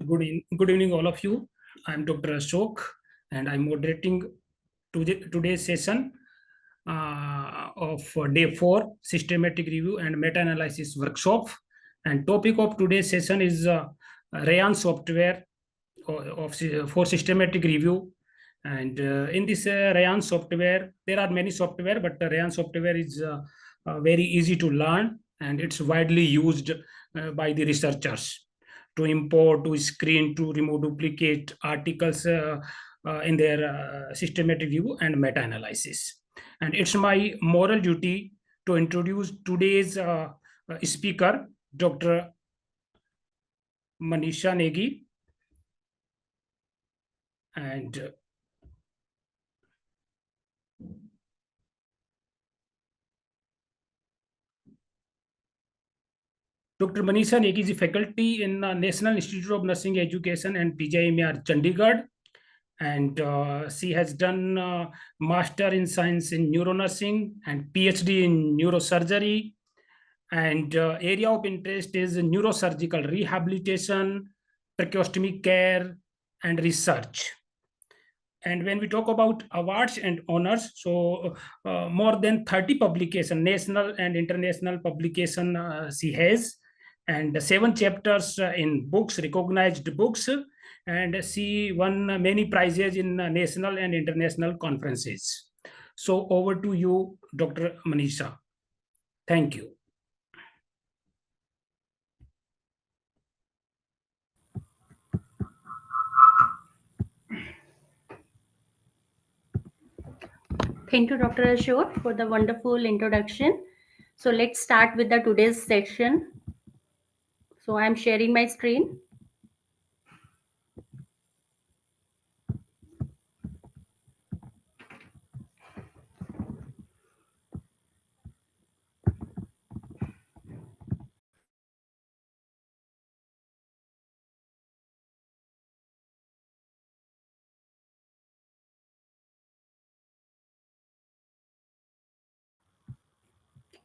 Good evening, all of you. I'm Dr. Ashok, and I'm moderating today's session of day 4, systematic review and meta-analysis workshop. And topic of today's session is Rayan software for systematic review. And in this Rayan software, there are many software, but Rayan software is very easy to learn, and it's widely used by the researchers to import, to screen, to remove duplicate articles in their systematic review and meta-analysis. And it's my moral duty to introduce today's speaker, Dr. Manisha Negi. And Dr. Manisha Negi is a faculty in National Institute of Nursing Education and PGIMR Chandigarh. And she has done Master in Science in Neuronursing and PhD in Neurosurgery. And area of interest is neurosurgical rehabilitation, tracheostomy care, and research. And when we talk about awards and honors, so more than 30 publication, national and international publication she has, and 7 chapters in books, recognized books, and she won many prizes in national and international conferences. So over to you, Dr. Manisha. Thank you. Thank you, Dr. Ashok, for the wonderful introduction. So let's start with the today's section. So I'm sharing my screen.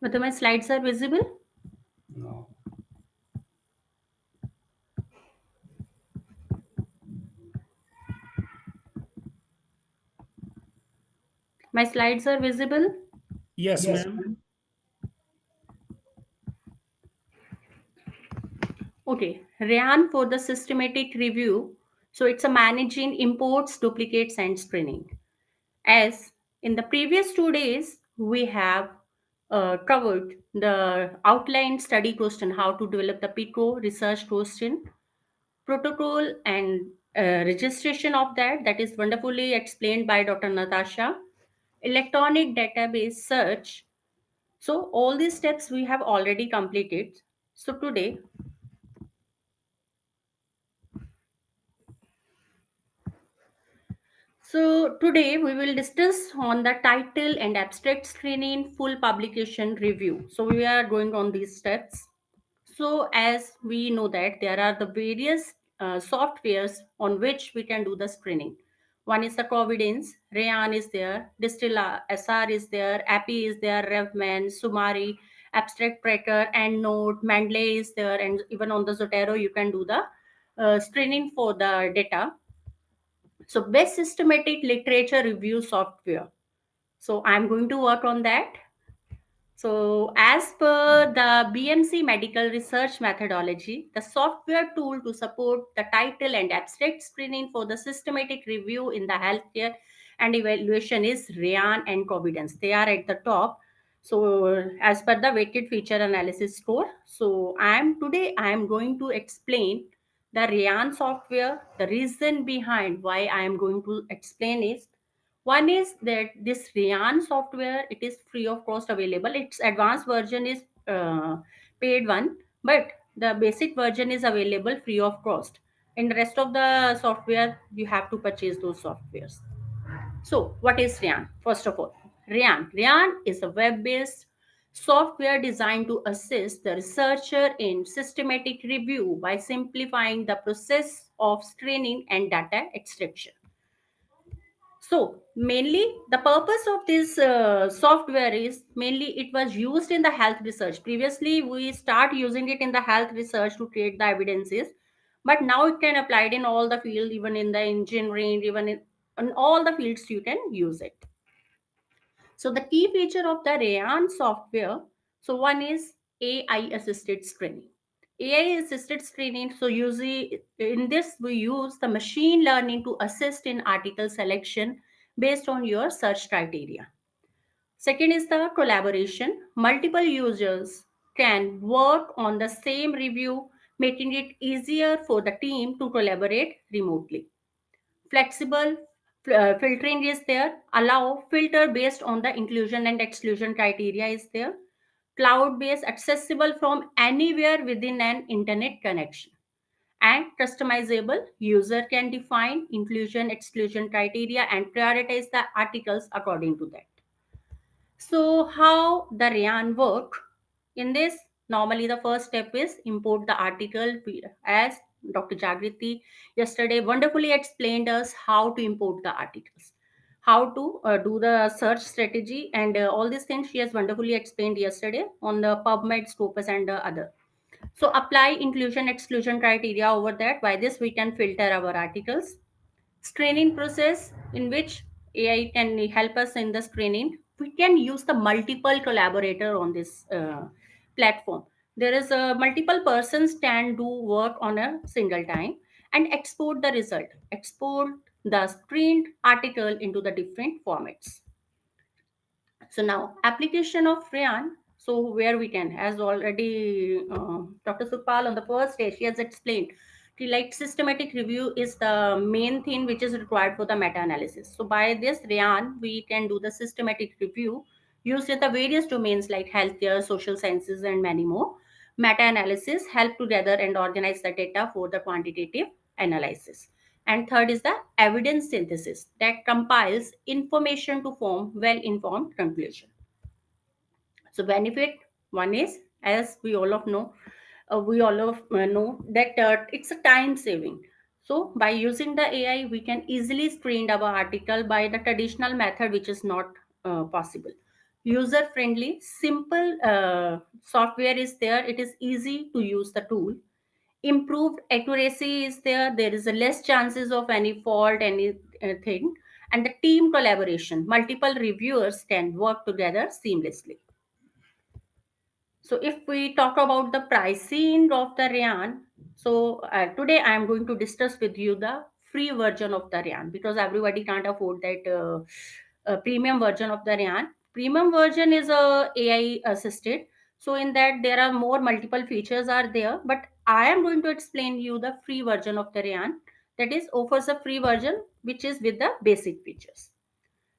Whether my slides are visible? No. My slides are visible? Yes, ma'am. Okay, RIAN for the systematic review. So it's a managing imports, duplicates, and screening. As in the previous 2 days, we have covered the outline study question, how to develop the PICO research question, protocol and registration of that is wonderfully explained by Dr. Natasha, electronic database search. So all these steps we have already completed. So today we will discuss on the title and abstract screening full publication review. So we are going on these steps. So as we know that there are the various softwares on which we can do the screening. One is the Providence, Rayan is there, Distilla, SR is there, API is there, Revman, Sumari, Abstract Tracker, EndNote, Mendeley is there, and even on the Zotero you can do the screening for the data. So best systematic literature review software. So I'm going to work on that. So, as per the BMC medical research methodology, the software tool to support the title and abstract screening for the systematic review in the healthcare and evaluation is RIAN and Covidence. They are at the top. So, as per the weighted feature analysis score, so I am going to explain the RIAN software. The reason behind why I am going to explain is one is that this Rian software, it is free of cost available. Its advanced version is paid one, but the basic version is available free of cost. In the rest of the software, you have to purchase those softwares. So, what is Rian? First of all, Rian is a web-based software designed to assist the researcher in systematic review by simplifying the process of screening and data extraction. So mainly the purpose of this software is mainly it was used in the health research. Previously, we start using it in the health research to create the evidences. but now it can apply it in all the field, even in the engineering, even in all the fields you can use it. So the key feature of the Rayan software, so one is AI assisted screening. AI assisted screening, so usually in this we use the machine learning to assist in article selection based on your search criteria. Second is the collaboration. Multiple users can work on the same review, making it easier for the team to collaborate remotely. Flexible filtering is there. Allow filter based on the inclusion and exclusion criteria is there. Cloud based, accessible from anywhere within an internet connection. And customizable, user can define inclusion exclusion criteria and prioritize the articles according to that. So how the Rayan work? In this, normally the first step is import the article, as Dr. Jagriti yesterday wonderfully explained us how to import the articles, how to do the search strategy, and all these things she has wonderfully explained yesterday on the PubMed, Scopus, and the other. So apply inclusion exclusion criteria over that. By this we can filter our articles. Screening process, in which AI can help us in the screening. We can use the multiple collaborator on this platform. There is a multiple persons can do work on a single time and export the result, export the screened article into the different formats. So now application of Rayan. So where we can, as already Dr. Supal on the first day, she has explained, like systematic review is the main thing which is required for the meta-analysis. So by this Rayan, we can do the systematic review used in the various domains like healthcare, social sciences, and many more. Meta-analysis help to gather and organize the data for the quantitative analysis. And third is the evidence synthesis that compiles information to form well-informed conclusion. So benefit one is, as we all of know that it's a time saving. So by using the AI, we can easily screen our article by the traditional method, which is not possible. User friendly, simple software is there. It is easy to use the tool. Improved accuracy is there. There is a less chances of any fault, anything. And the team collaboration, multiple reviewers can work together seamlessly. So if we talk about the pricing of the Rayan, so today I am going to discuss with you the free version of the Rayan, because everybody can't afford that premium version of the Rayan. Premium version is a AI assisted. So in that there are more multiple features are there, but I am going to explain you the free version of the Rayan, that is offers a free version which is with the basic features.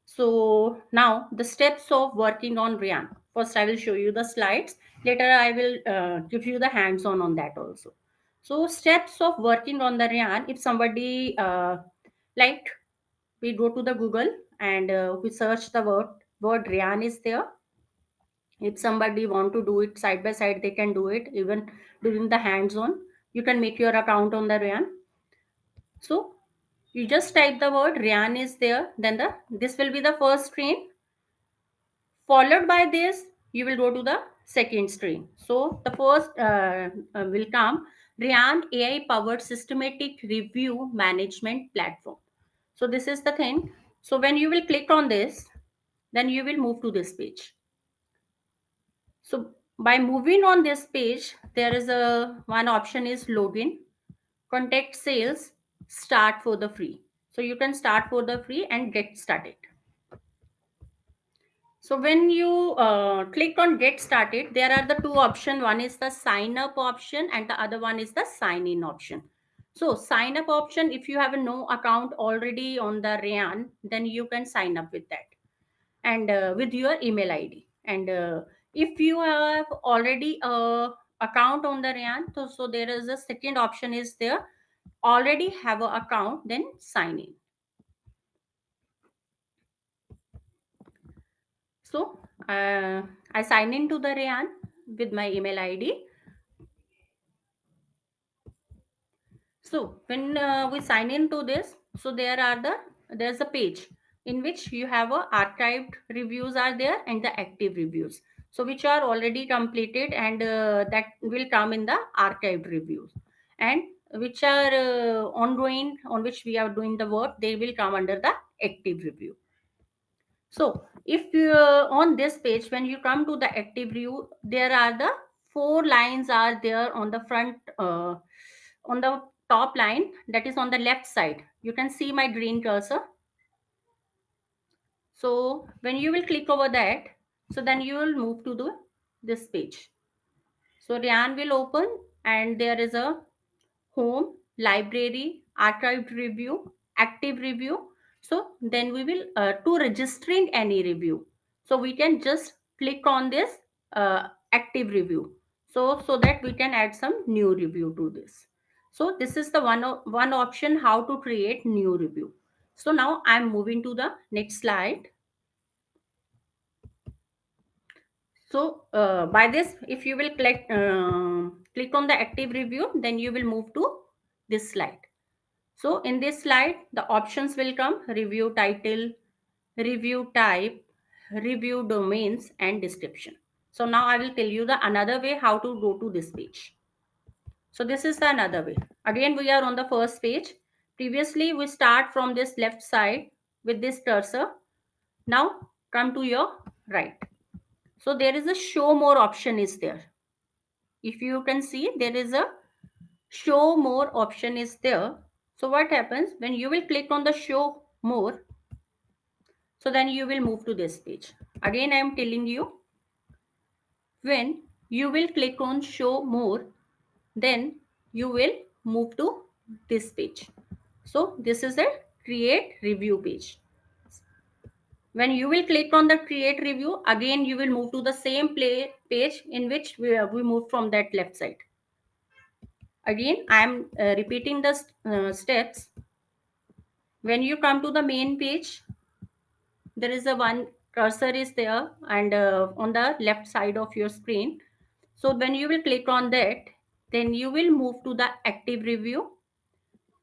So now the steps of working on Rayan. First, I will show you the slides. Later, I will give you the hands-on on that also. So steps of working on the Rayan. If somebody like, we go to the Google and we search the word Rayan is there. If somebody want to do it side by side, they can do it even during the hands-on. You can make your account on the Rayan. So you just type the word Rayan is there. Then this will be the first screen. Followed by this, you will go to the second screen. So the first will come Rayan AI powered systematic review management platform. So this is the thing. So when you will click on this, then you will move to this page. So by moving on this page, there is a one option is login, contact sales, start for the free. So you can start for the free and get started. So when you click on get started, there are the two options. One is the sign up option and the other one is the sign in option. So sign up option, if you have a no account already on the Rayan, then you can sign up with that and with your email ID. And if you have already a account on the Rayan, so there is a second option is there. Already have an account, then sign in. So I sign into the Rayan with my email ID. So when we sign into this, so there's a page in which you have a archived reviews are there and the active reviews. So which are already completed and that will come in the archived reviews. And ongoing, on which we are doing the work, they will come under the active review. So if you on this page, when you come to the active review, there are the 4 lines are there on the front, on the top line, that is on the left side. You can see my green cursor. So when you will click over that, so then you will move to the this page. So Ryan will open, and there is a home, library, archived review, active review. So then we will to registering any review. So we can just click on this active review. So that we can add some new review to this. So this is the one option how to create new review. So now I'm moving to the next slide. So by this, if you will click on the active review, then you will move to this slide. So in this slide, the options will come: review title, review type, review domains, and description. So now I will tell you the another way how to go to this page. So this is the another way. Again, we are on the first page. Previously, we start from this left side with this cursor. Now come to your right. So there is a show more option is there. If you can see, there is a show more option is there. So what happens when you will click on the show more? So then you will move to this page. Again, I am telling you, when you will click on show more, then you will move to this page. So this is a create review page. When you will click on the create review, again you will move to the same page in which we moved from that left side. Again, I am repeating the steps. When you come to the main page, there is a one cursor is there, and on the left side of your screen. So when you will click on that, then you will move to the active review.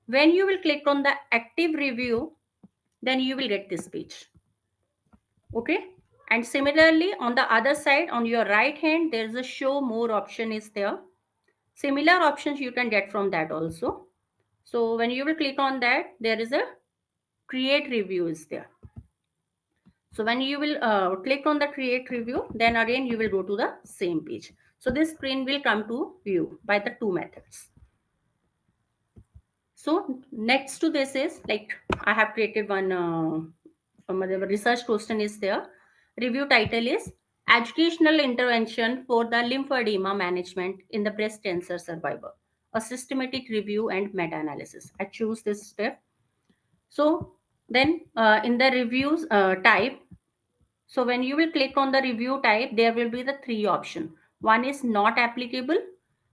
When you will click on the active review, then you will get this page. Okay. And similarly, on the other side, on your right hand, there is a show more option is there. Similar options you can get from that also. So when you will click on that, there is a create review is there. So when you will click on the create review, then again you will go to the same page. So this screen will come to view by the two methods. So next to this is like I have created one research question is there. Review title is Educational Intervention for the Lymphedema Management in the Breast Cancer Survivor, a systematic review and meta-analysis. I choose this step. So then in the reviews type, so when you will click on the review type, there will be the 3 option. One is not applicable,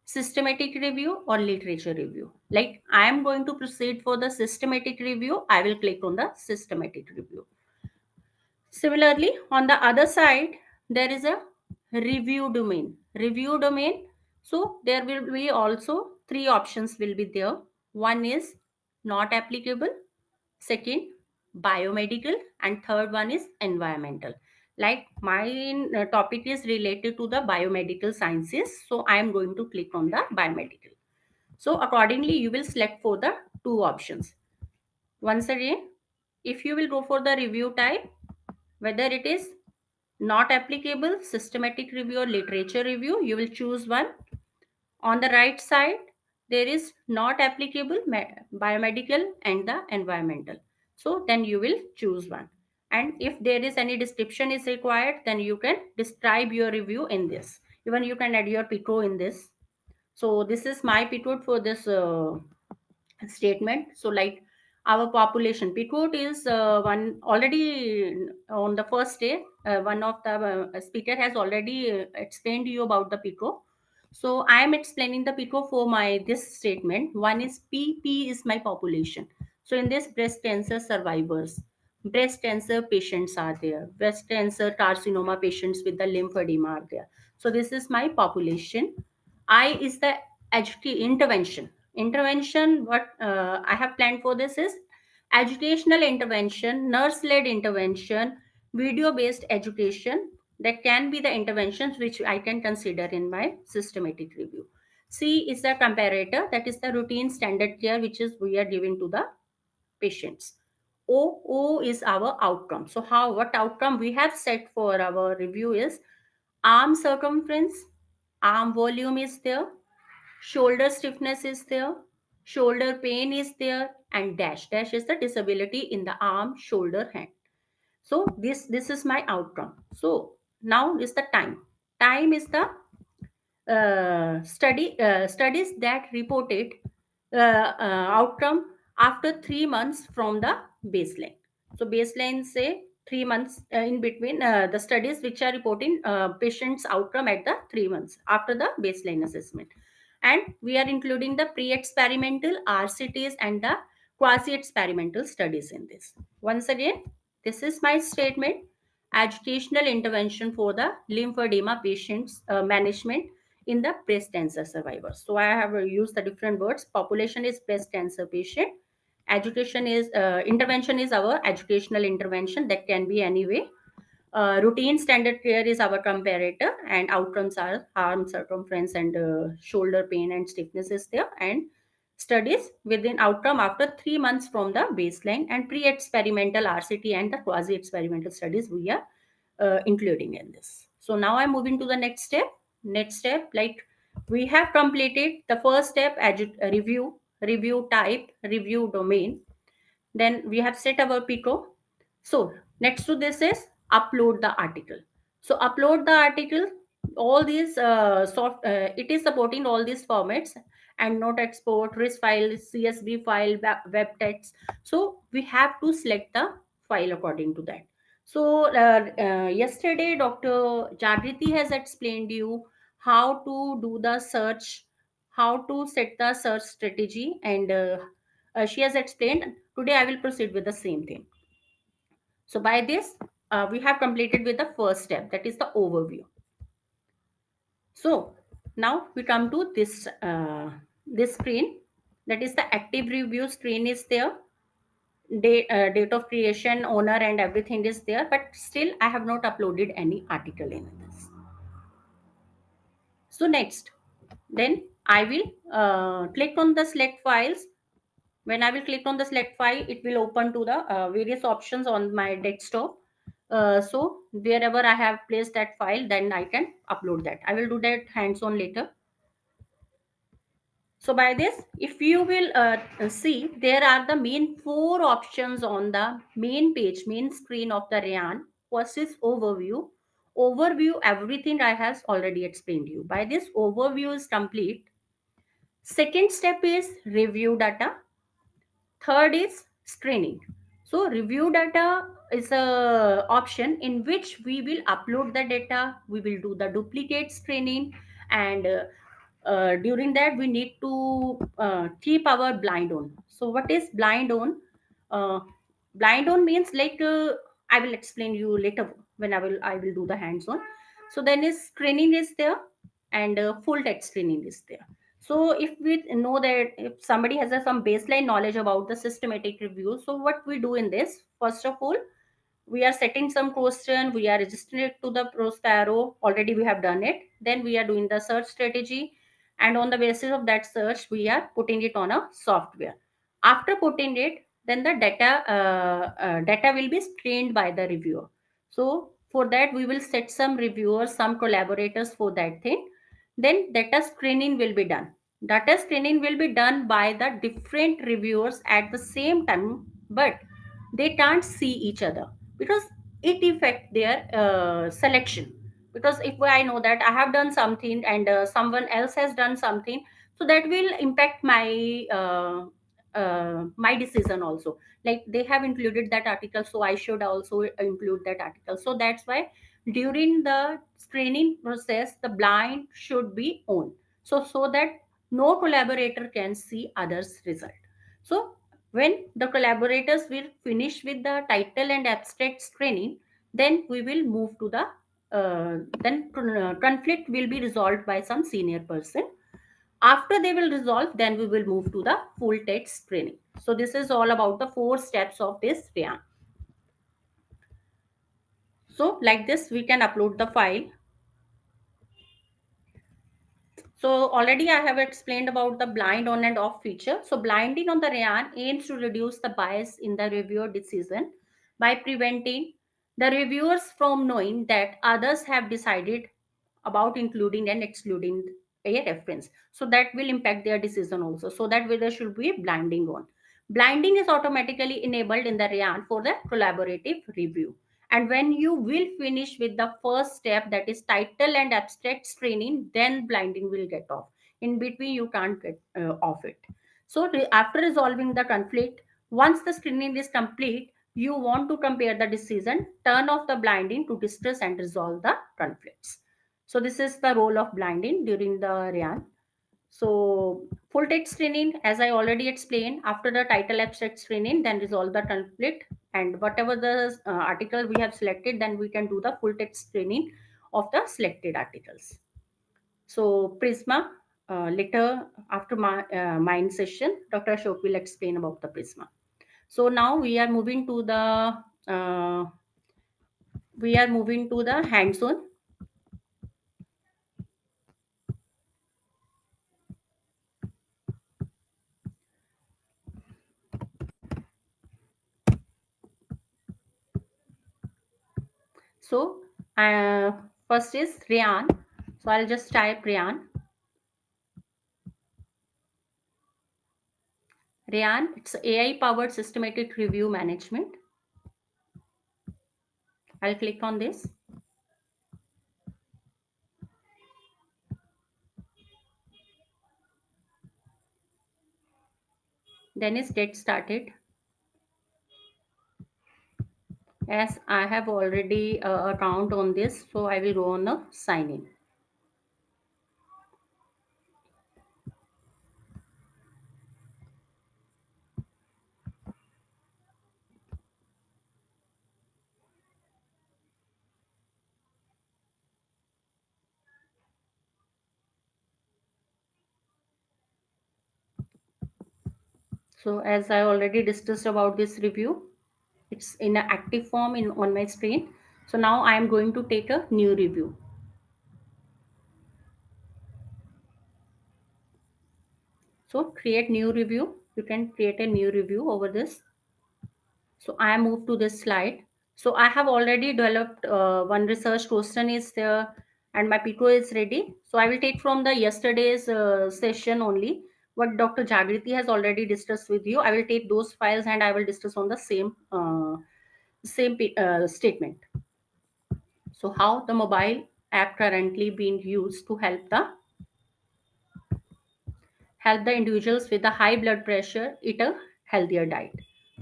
systematic review, or literature review. Like I am going to proceed for the systematic review, I will click on the systematic review. Similarly, on the other side, there is a review domain. Review domain. So there will be also 3 options will be there. One is not applicable, second biomedical, and third one is environmental. Like my topic is related to the biomedical sciences, so I am going to click on the biomedical. So accordingly you will select for the 2 options. Once again, if you will go for the review type, whether it is not applicable, systematic review, or literature review, you will choose one. On the right side, there is not applicable, biomedical, and the environmental. So then you will choose one. And if there is any description is required, then you can describe your review in this. Even you can add your PICO in this. So this is my PICO for this statement. So like our population PICO is one already on the first day. One of the speaker has already explained to you about the PICO. So I am explaining the PICO for my this statement. One is PP is my population. So in this, breast cancer survivors, breast cancer patients are there, breast cancer carcinoma patients with the lymphedema are there. So this is my population. I is the intervention. Intervention, what I have planned for this is educational intervention, nurse led intervention, video based education. That can be the interventions which I can consider in my systematic review. C is the comparator, that is the routine standard care which is we are giving to the patients. O is our outcome. So how, what outcome we have set for our review is arm circumference, arm volume is there, shoulder stiffness is there, shoulder pain is there, and dash is the disability in the arm, shoulder, hand. So this is my outcome. So now is the time is the studies that reported outcome after 3 months from the baseline. So baseline say 3 months, in between the studies which are reporting patients outcome at the 3 months after the baseline assessment. And we are including the pre-experimental RCTs and the quasi-experimental studies in this. Once again, this is my statement: educational intervention for the lymphedema patients management in the breast cancer survivors. So I have used the different words. Population is breast cancer patient. Education is intervention is our educational intervention, that can be any way. Routine standard care is our comparator, and outcomes are arm circumference and shoulder pain and stiffness is there. And studies within outcome after 3 months from the baseline, and pre-experimental RCT and the quasi-experimental studies we are including in this. So now I'm moving to the next step. Next step, like we have completed the first step, review type, review domain. Then we have set our pico. So next to this is upload the article. So upload the article, all these it is supporting all these formats: and note export, RIS file, CSV file, web text. So we have to select the file according to that. So yesterday Dr. Jagriti has explained you how to do the search, how to set the search strategy, and she has explained. Today I will proceed with the same thing. So by this, we have completed with the first step, that is the overview. So now we come to this screen, that is the active review screen is there. Date of creation, owner, and everything is there, but still I have not uploaded any article in this. So next, then I will click on the select files. When I will click on the select file, it will open to the various options on my desktop. So wherever I have placed that file, then I can upload that. I will do that hands-on later. So by this, if you will see, there are the main four options on the main page, main screen of the Ryan. First is overview. Overview, everything I have already explained to you. By this, overview is complete. Second step is review data. Third is screening. So review data is a option in which we will upload the data, we will do the duplicate screening, and during that we need to keep our blind on. So what is blind on? uh, Blind on means like I will explain you later when I will do the hands on. So then is screening is there, and full text screening is there. So if we know that if somebody has some baseline knowledge about the systematic review, so what we do in this, first of all, we are setting some question, we are registering it to the Prospero. Already we have done it. Then we are doing the search strategy, and on the basis of that search, we are putting it on a software. After putting it, then the data will be screened by the reviewer. So for that, we will set some reviewers, some collaborators for that thing. Then data screening will be done. Data screening will be done by the different reviewers at the same time, but they can't see each other, because it affect their selection. Because if I know that I have done something and someone else has done something, so that will impact my decision also. Like they have included that article, so I should also include that article. So that's why during the screening process, the blind should be on, so that no collaborator can see others result. So when the collaborators will finish with the title and abstract screening, then we will move to the conflict will be resolved by some senior person. After they will resolve, then we will move to the full text screening. So this is all about the four steps of this RIAN. So like this, we can upload the file. So already I have explained about the blind on and off feature. So blinding on the RAN aims to reduce the bias in the reviewer decision by preventing the reviewers from knowing that others have decided about including and excluding a reference. So that will impact their decision also. So that way there should be blinding on. Blinding is automatically enabled in the RAN for the collaborative review. And when you will finish with the first step, that is title and abstract screening, then blinding will get off. In between you can't get off it. So after resolving the conflict, once the screening is complete, you want to compare the decision, turn off the blinding to discuss and resolve the conflicts. So this is the role of blinding during the RAN. So full text screening, as I already explained, after the title abstract screening, then resolve the conflict, and whatever the article we have selected, then we can do the full text screening of the selected articles. So Prisma, later after my mine session, Dr. Ashok will explain about the Prisma. So now uh, we are moving to the hands-on. So first is Ryan. So I'll just type Ryan. Ryan, it's AI powered systematic review management. I'll click on this. Then is get started. As I have already account on this, so I will go on a sign in. So as I already discussed about this review, it's in an active form in on my screen. So now I am going to take a new review. So create new review. You can create a new review over this. So I moved to this slide. So I have already developed one research question is there, and my PICO is ready. So I will take from the yesterday's session only what Dr. Jagriti has already discussed with you. I will take those files and I will discuss on the same statement. So how the mobile app currently being used to help the individuals with the high blood pressure eat a healthier diet.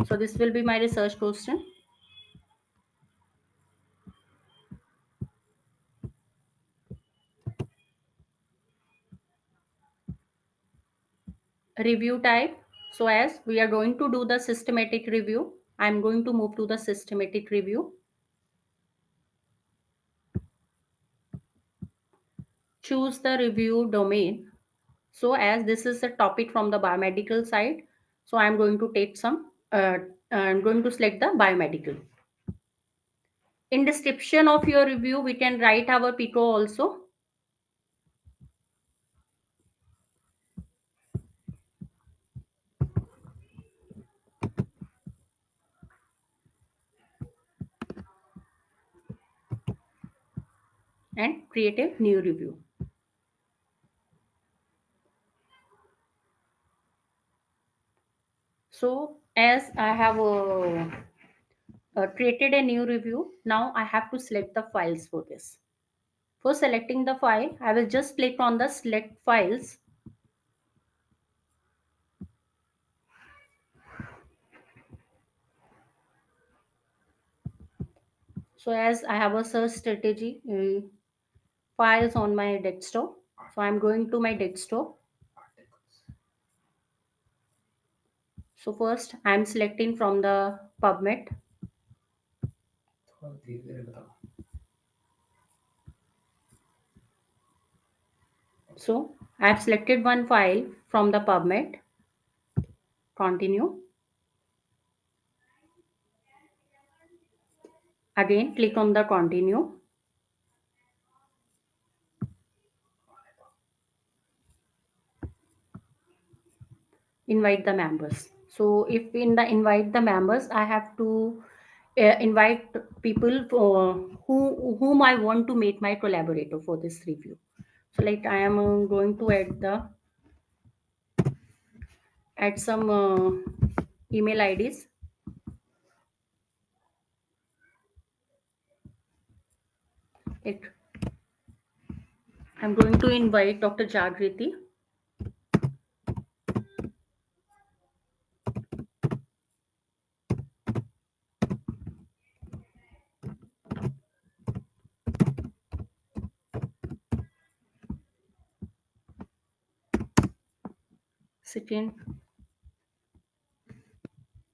So this will be my research question. Review type. So as we are going to do the systematic review, I'm going to move to the systematic review. Choose the review domain. So as this is a topic from the biomedical side, so I'm going to take I'm going to select the biomedical. In description of your review, we can write our PICO also. And create a new review. So as I have created a new review, now I have to select the files for this. For selecting the file, I will just click on the select files. So as I have a search strategy, files on my desktop. So I'm going to my desktop. So first I'm selecting from the PubMed. So I've selected one file from the PubMed. Continue. Again, click on the continue. invite the members. So if in the invite the members, I have to invite people whom I want to make my collaborator for this review. So like I am going to add some email IDs. It I'm going to invite Dr. Jagriti. Second,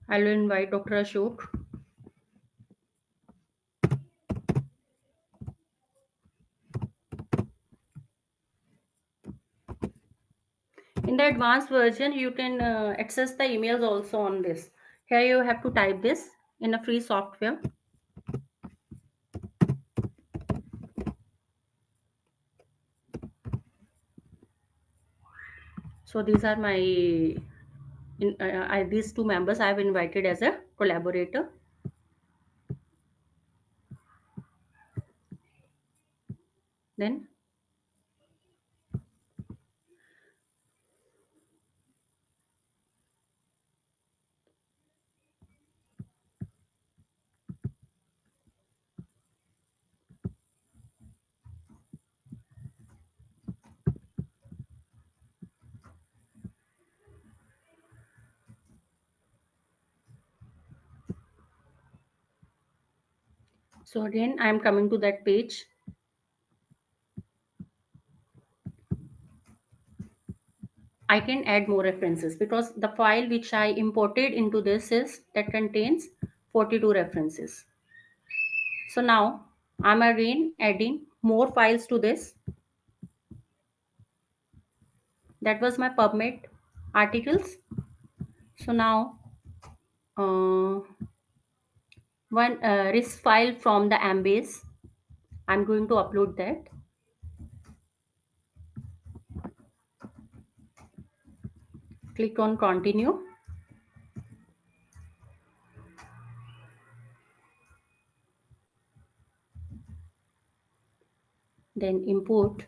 I will invite Dr. Ashok. In the advanced version, you can access the emails also on this. Here you have to type this in a free software. So these are my these two members I have invited as a collaborator. Then so again I am coming to that page. I can add more references because the file which I imported into this is that contains 42 references. So now I'm again adding more files to this. That was my PubMed articles. So now one RIS file from the Embase. I'm going to upload that. Click on continue. Then import.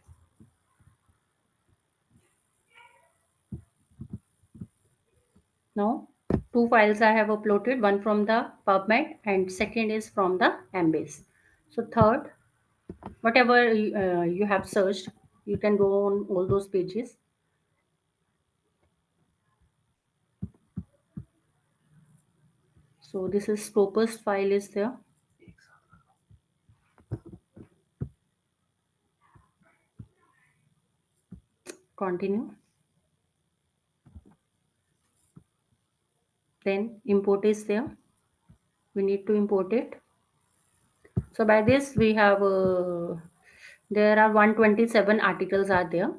Now two files I have uploaded, one from the PubMed and second is from the Embase. So third, whatever you have searched, you can go on all those pages. So this is Scopus file is there. Continue. Then import is there. We need to import it. So by this we have there are 127 articles are there.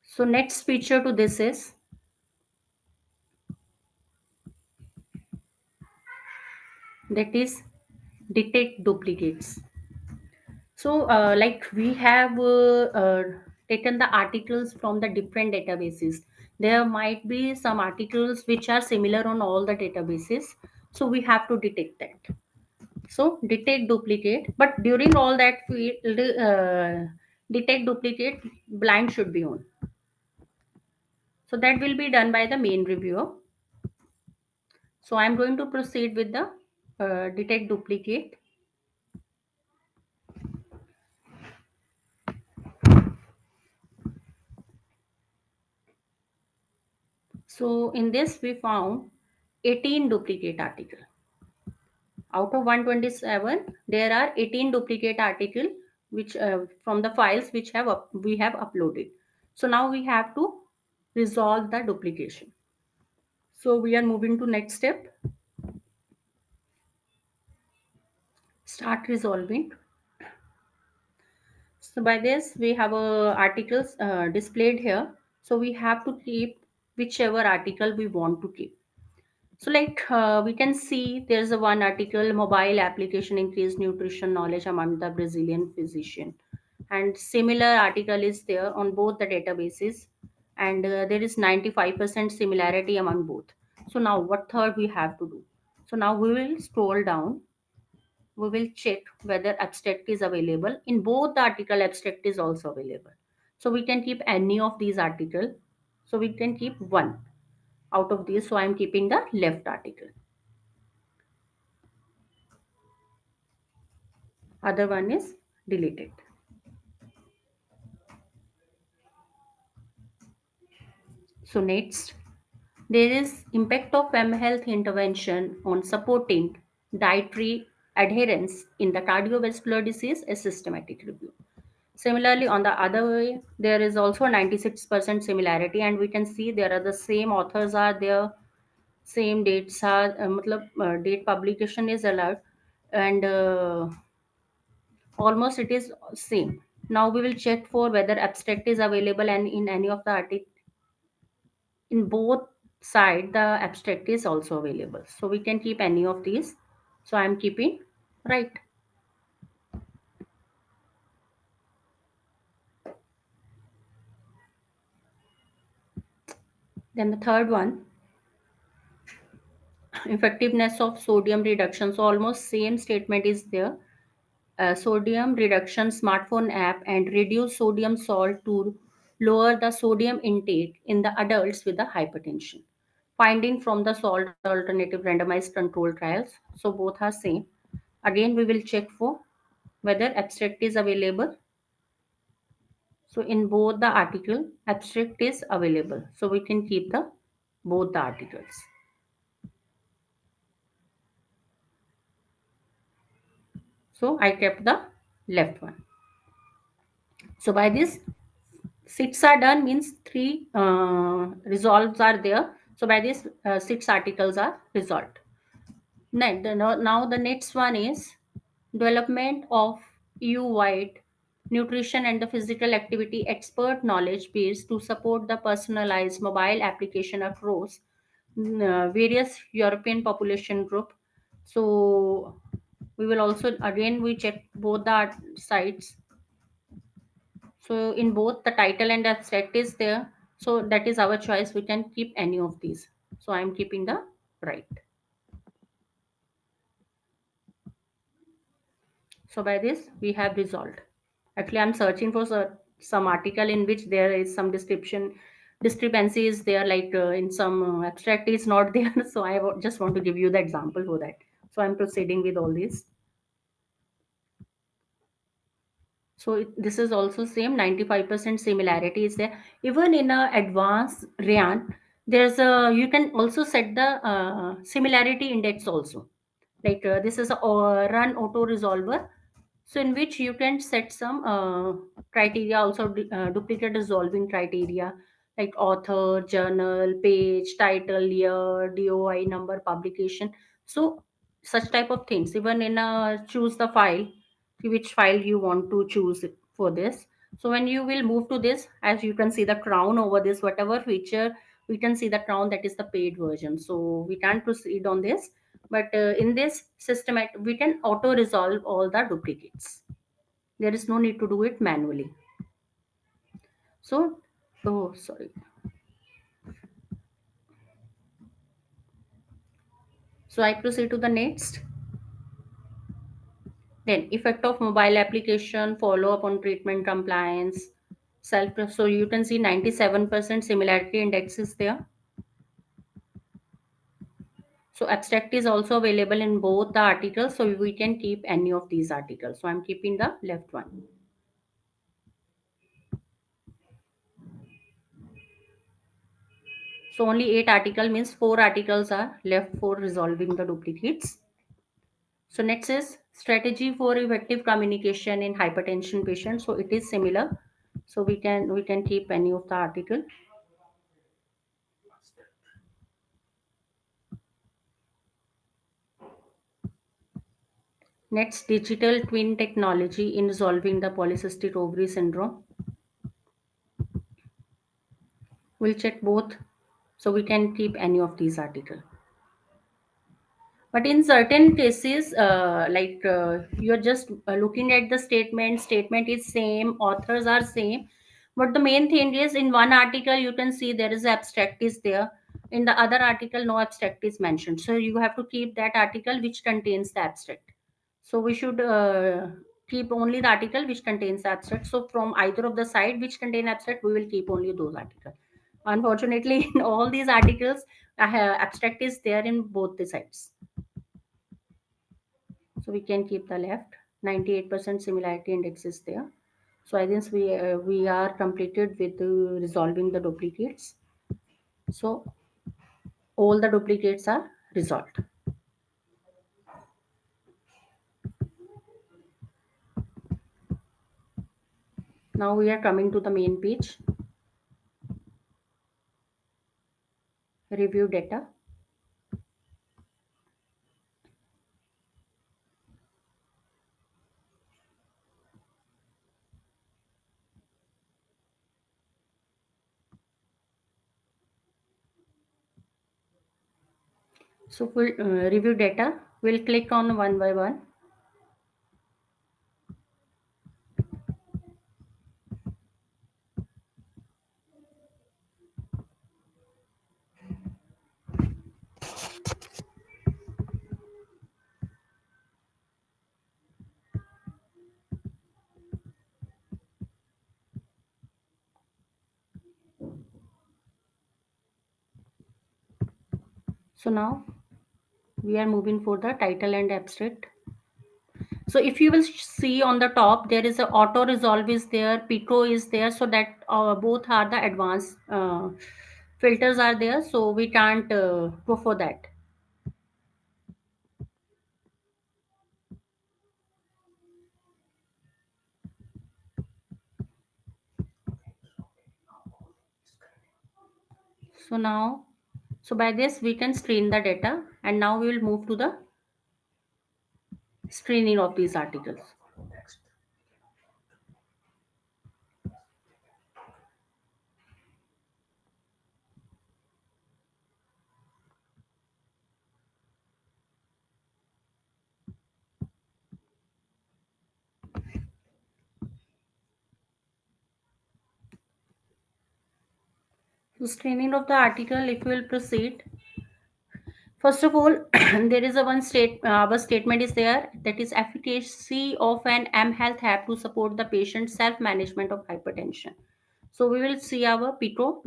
So next feature to this is that is detect duplicates. So like we have taken the articles from the different databases. There might be some articles which are similar on all the databases. So we have to detect that. So detect duplicate, but during all that field, detect duplicate blind should be on. So that will be done by the main reviewer. So I'm going to proceed with the detect duplicate. So in this we found 18 duplicate article. Out of 127, there are 18 duplicate article which from the files which we have uploaded. So now we have to resolve the duplication. So we are moving to next step. Start resolving. So by this we have articles displayed here. So we have to keep whichever article we want to keep. So like we can see there's a one article, mobile application increased nutrition knowledge among the Brazilian physician. And similar article is there on both the databases. and there is 95% similarity among both. So now what third we have to do? So now we will scroll down. We will check whether abstract is available. In both the article, abstract is also available. So we can keep any of these article. So we can keep one out of these. So I am keeping the left article. Other one is deleted. So next, there is impact of health intervention on supporting dietary adherence in the cardiovascular disease, a systematic review. Similarly, on the other way, there is also 96% similarity, and we can see there are the same authors are there, same dates are, date publication is allowed, and almost it is same. Now we will check for whether abstract is available, and in any of the article, in both side the abstract is also available. So we can keep any of these. So I am keeping right. Then the third one, effectiveness of sodium reduction. So almost same statement is there. Sodium reduction smartphone app and reduce sodium salt to lower the sodium intake in the adults with the hypertension. Finding from the salt alternative randomized control trials. So both are same. Again, we will check for whether abstract is available. So in both the article, abstract is available. So we can keep the both the articles. So I kept the left one. So by this, six are done means three resolves are there. So by this, six articles are resolved. Now the next one is development of EU-wide nutrition and the physical activity expert knowledge base to support the personalized mobile application across various European population group. So we will also again we check both the sites. So in both the title and abstract is there. So that is our choice. We can keep any of these. So I am keeping the right. So by this we have resolved. Actually, I'm searching for some article in which there is some description discrepancy is there, like in some abstract is not there. So I just want to give you the example for that. So I'm proceeding with all this. So this is also same 95% similarity is there. Even in a advanced RAN, there's a you can also set the similarity index also. Like this is a run auto resolver, so in which you can set some criteria also, duplicate resolving criteria like author, journal, page, title, year, DOI number, publication. So such type of things. Even in a choose the file, which file you want to choose for this. So when you will move to this, as you can see the crown over this, whatever feature we can see the crown, that is the paid version. So we can't proceed on this, but in this system we can auto resolve all the duplicates. There is no need to do it manually. So, oh sorry. So I proceed to the next. Then effect of mobile application, follow up on treatment compliance, self. So you can see 97% similarity index is there. So abstract is also available in both the articles. So we can keep any of these articles. So I'm keeping the left one. So only 8 article means 4 articles are left for resolving the duplicates. So next is strategy for effective communication in hypertension patients. So it is similar. So we can keep any of the article. Next, digital twin technology in resolving the polycystic ovary syndrome. We'll check both. So we can keep any of these article. But in certain cases, you're just looking at the statement is same, authors are same, But the main thing is, in one article you can see there is abstract is there, in the other article no abstract is mentioned, so you have to keep that article which contains the abstract. So we should keep only the article which contains the abstract. So from either of the side which contain abstract, we will keep only those articles. Unfortunately, in all these articles, abstract is there in both the sides. So we can keep the left. 98% similarity index is there. So I think we are completed with resolving the duplicates. So all the duplicates are resolved. Now we are coming to the main page. Review data. So for review data, we'll click on one by one. So now we are moving for the title and abstract. So if you will see on the top, there is a auto resolve is there, pico is there, so that both are the advanced filters are there, so we can't go for that. So now, so by this we can screen the data, and now we will move to the screening of these articles. So screening of the article, if we will proceed, first of all, there is a one state, our statement is there, that is efficacy of an M Health app to support the patient's self-management of hypertension. So we will see our PICO,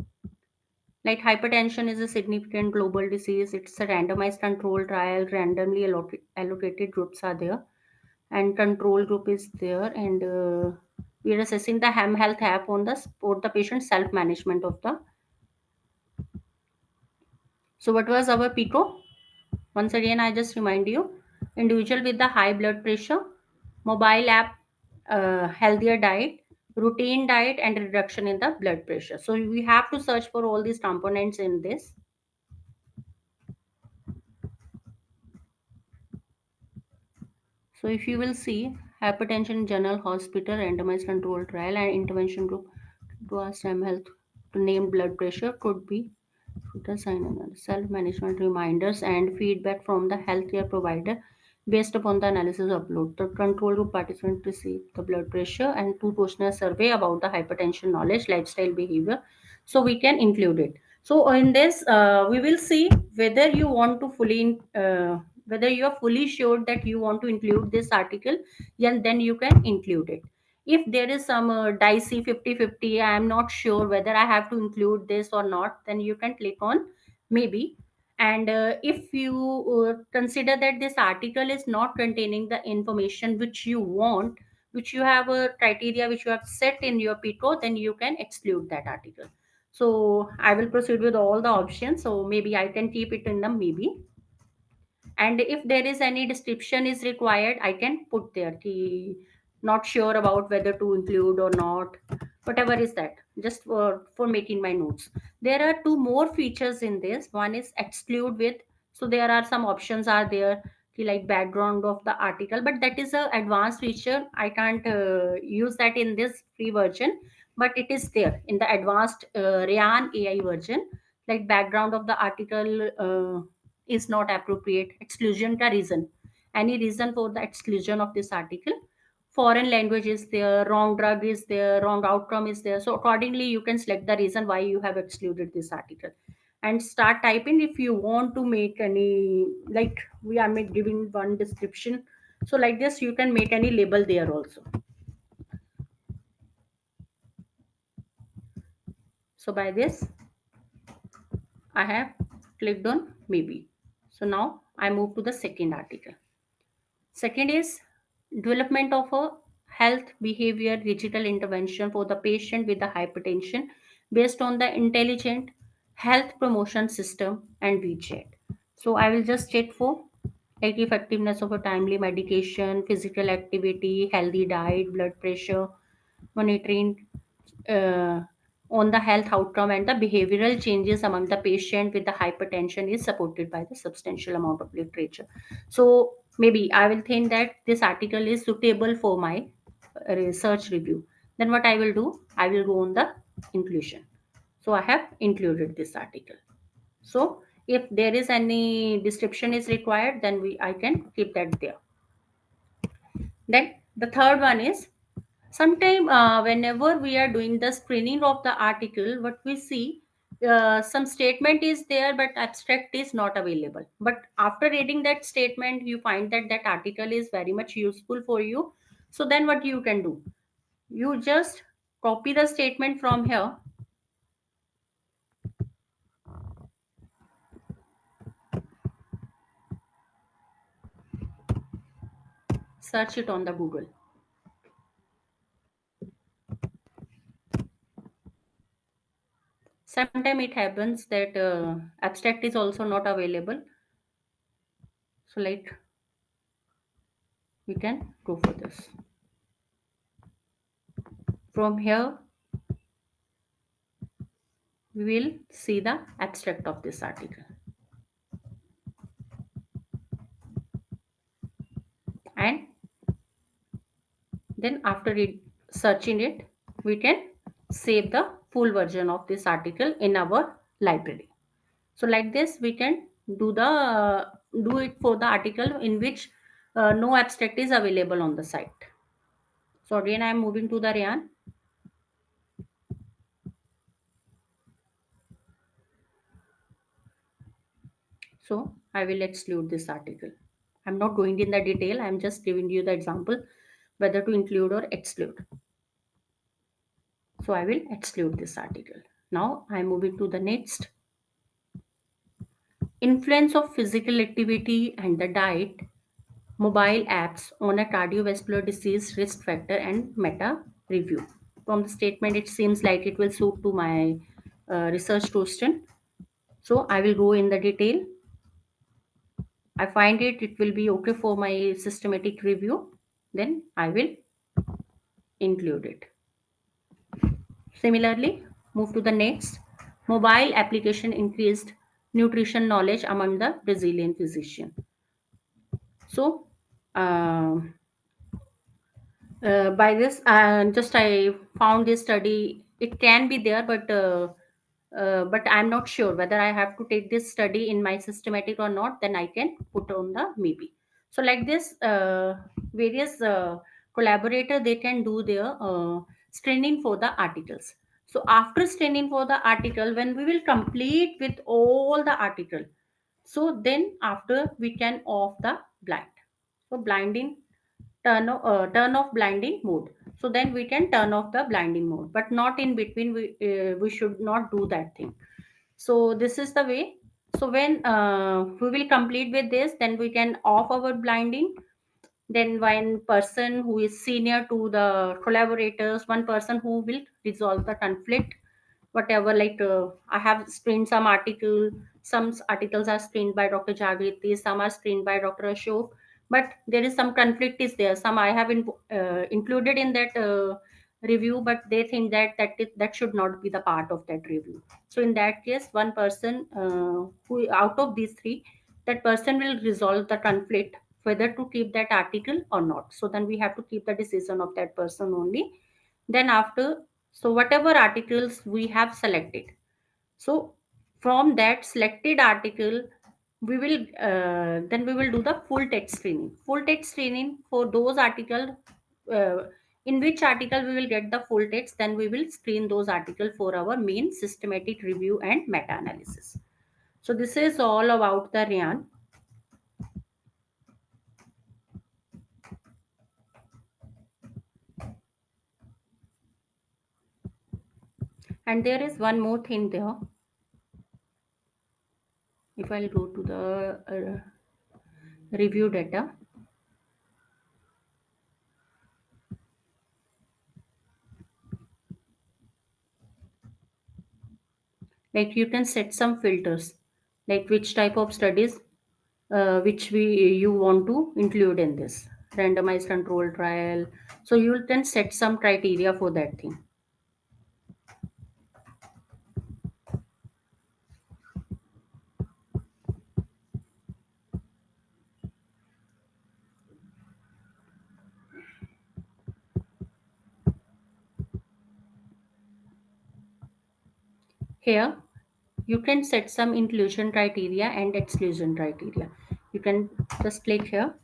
like hypertension is a significant global disease. It's a randomized control trial, randomly allocated groups are there, and control group is there, and we are assessing the M Health app on the support the patient self-management of the. So what was our PICO? Once again, I just remind you, individual with the high blood pressure, mobile app, healthier diet, routine diet, and reduction in the blood pressure. So we have to search for all these components in this. So if you will see hypertension general hospital randomized control trial and intervention group to ask M health to name blood pressure could be the sign on self-management reminders and feedback from the healthcare provider based upon the analysis upload. The control group participant receive the blood pressure and two questionnaire survey about the hypertension knowledge, lifestyle behavior. So we can include it. So in this, we will see whether you want to whether you are fully sure that you want to include this article, then you can include it. If there is some dicey 50-50, I am not sure whether I have to include this or not, then you can click on maybe. And if you consider that this article is not containing the information which you want, which you have a criteria which you have set in your pico, then you can exclude that article. So I will proceed with all the options, so maybe I can keep it in the maybe. And if there is any description is required, I can put there ki not sure about whether to include or not, whatever is that, just for making my notes. There are two more features in this. One is exclude with. So there are some options are there ki like background of the article, but that is a advanced feature. I can't use that in this free version, but it is there in the advanced Ryan AI version. Like background of the article is not appropriate, exclusion ka reason, any reason for the exclusion of this article. foreign language is there, wrong drug is there, wrong outcome is there. So accordingly you can select the reason why you have excluded this article and start typing. If you want to make any, like we are giving one description, so like this you can make any label there also. So by this I have clicked on maybe. So now I move to the second article. Second is development of a health behavior digital intervention for the patient with the hypertension based on the intelligent health promotion system and WeChat. So I will just check for like effectiveness of a timely medication, physical activity, healthy diet, blood pressure monitoring, uh, on the health outcome and the behavioral changes among the patient with the hypertension is supported by the substantial amount of literature. So maybe I will think that this article is suitable for my research review. Then what I will do, I will go on the inclusion. So I have included this article. So if there is any description is required, then we I can keep that there. Then the third one is sometime whenever we are doing the screening of the article, what we see, some statement is there but abstract is not available, but after reading that statement you find that that article is very much useful for you. So then what you can do, you just copy the statement from here, search it on the Google. Sometimes it happens that abstract is also not available, so like we can go for this. From here we will see the abstract of this article, and then after searching it we can save the full version of this article in our library. So like this we can do the do it for the article in which no abstract is available on the site. So again I am moving to the Ryan. So I will exclude this article. I'm not going in the detail, I'm just giving you the example whether to include or exclude. So I will exclude this article. Now I'm moving to the next. Influence of physical activity and the diet, mobile apps on a cardiovascular disease risk factor and meta review. From the statement, it seems like it will suit to my research question. So I will go in the detail. I find it will be okay for my systematic review. Then I will include it. Similarly, move to the next. Mobile application increased nutrition knowledge among the Brazilian physician. So, by this, just I found this study. It can be there, but I'm not sure whether I have to take this study in my systematic or not. Then I can put on the maybe. So like this, various collaborator they can do their screening for the articles. So after screening for the article, when we will complete with all the article, so then after we can off the blind. So blinding turn off blinding mode. So then we can turn off the blinding mode, but not in between. We should not do that thing. So this is the way. So when we will complete with this, then we can off our blinding. Then one person who is senior to the collaborators, one person who will resolve the conflict, whatever, like I have screened some article, articles are screened by Dr. Jagriti, some are screened by Dr. Ashok, but there is some conflict is there, some I have included in that review, but they think that that should not be the part of that review. So in that case, one person who out of these three, that person will resolve the conflict whether to keep that article or not. So then we have to keep the decision of that person only. Then after, so whatever articles we have selected, so from that selected article we will then we will do the full text screening. Full text screening for those articles in which article we will get the full text, then we will screen those articles for our main systematic review and meta-analysis. So this is all about the RIAN. And there is one more thing there. If I'll go to the review data, like you can set some filters, like which type of studies which you want to include in this randomized control trial. So you can set some criteria for that thing. Here you can set some inclusion criteria and exclusion criteria. You can just click here.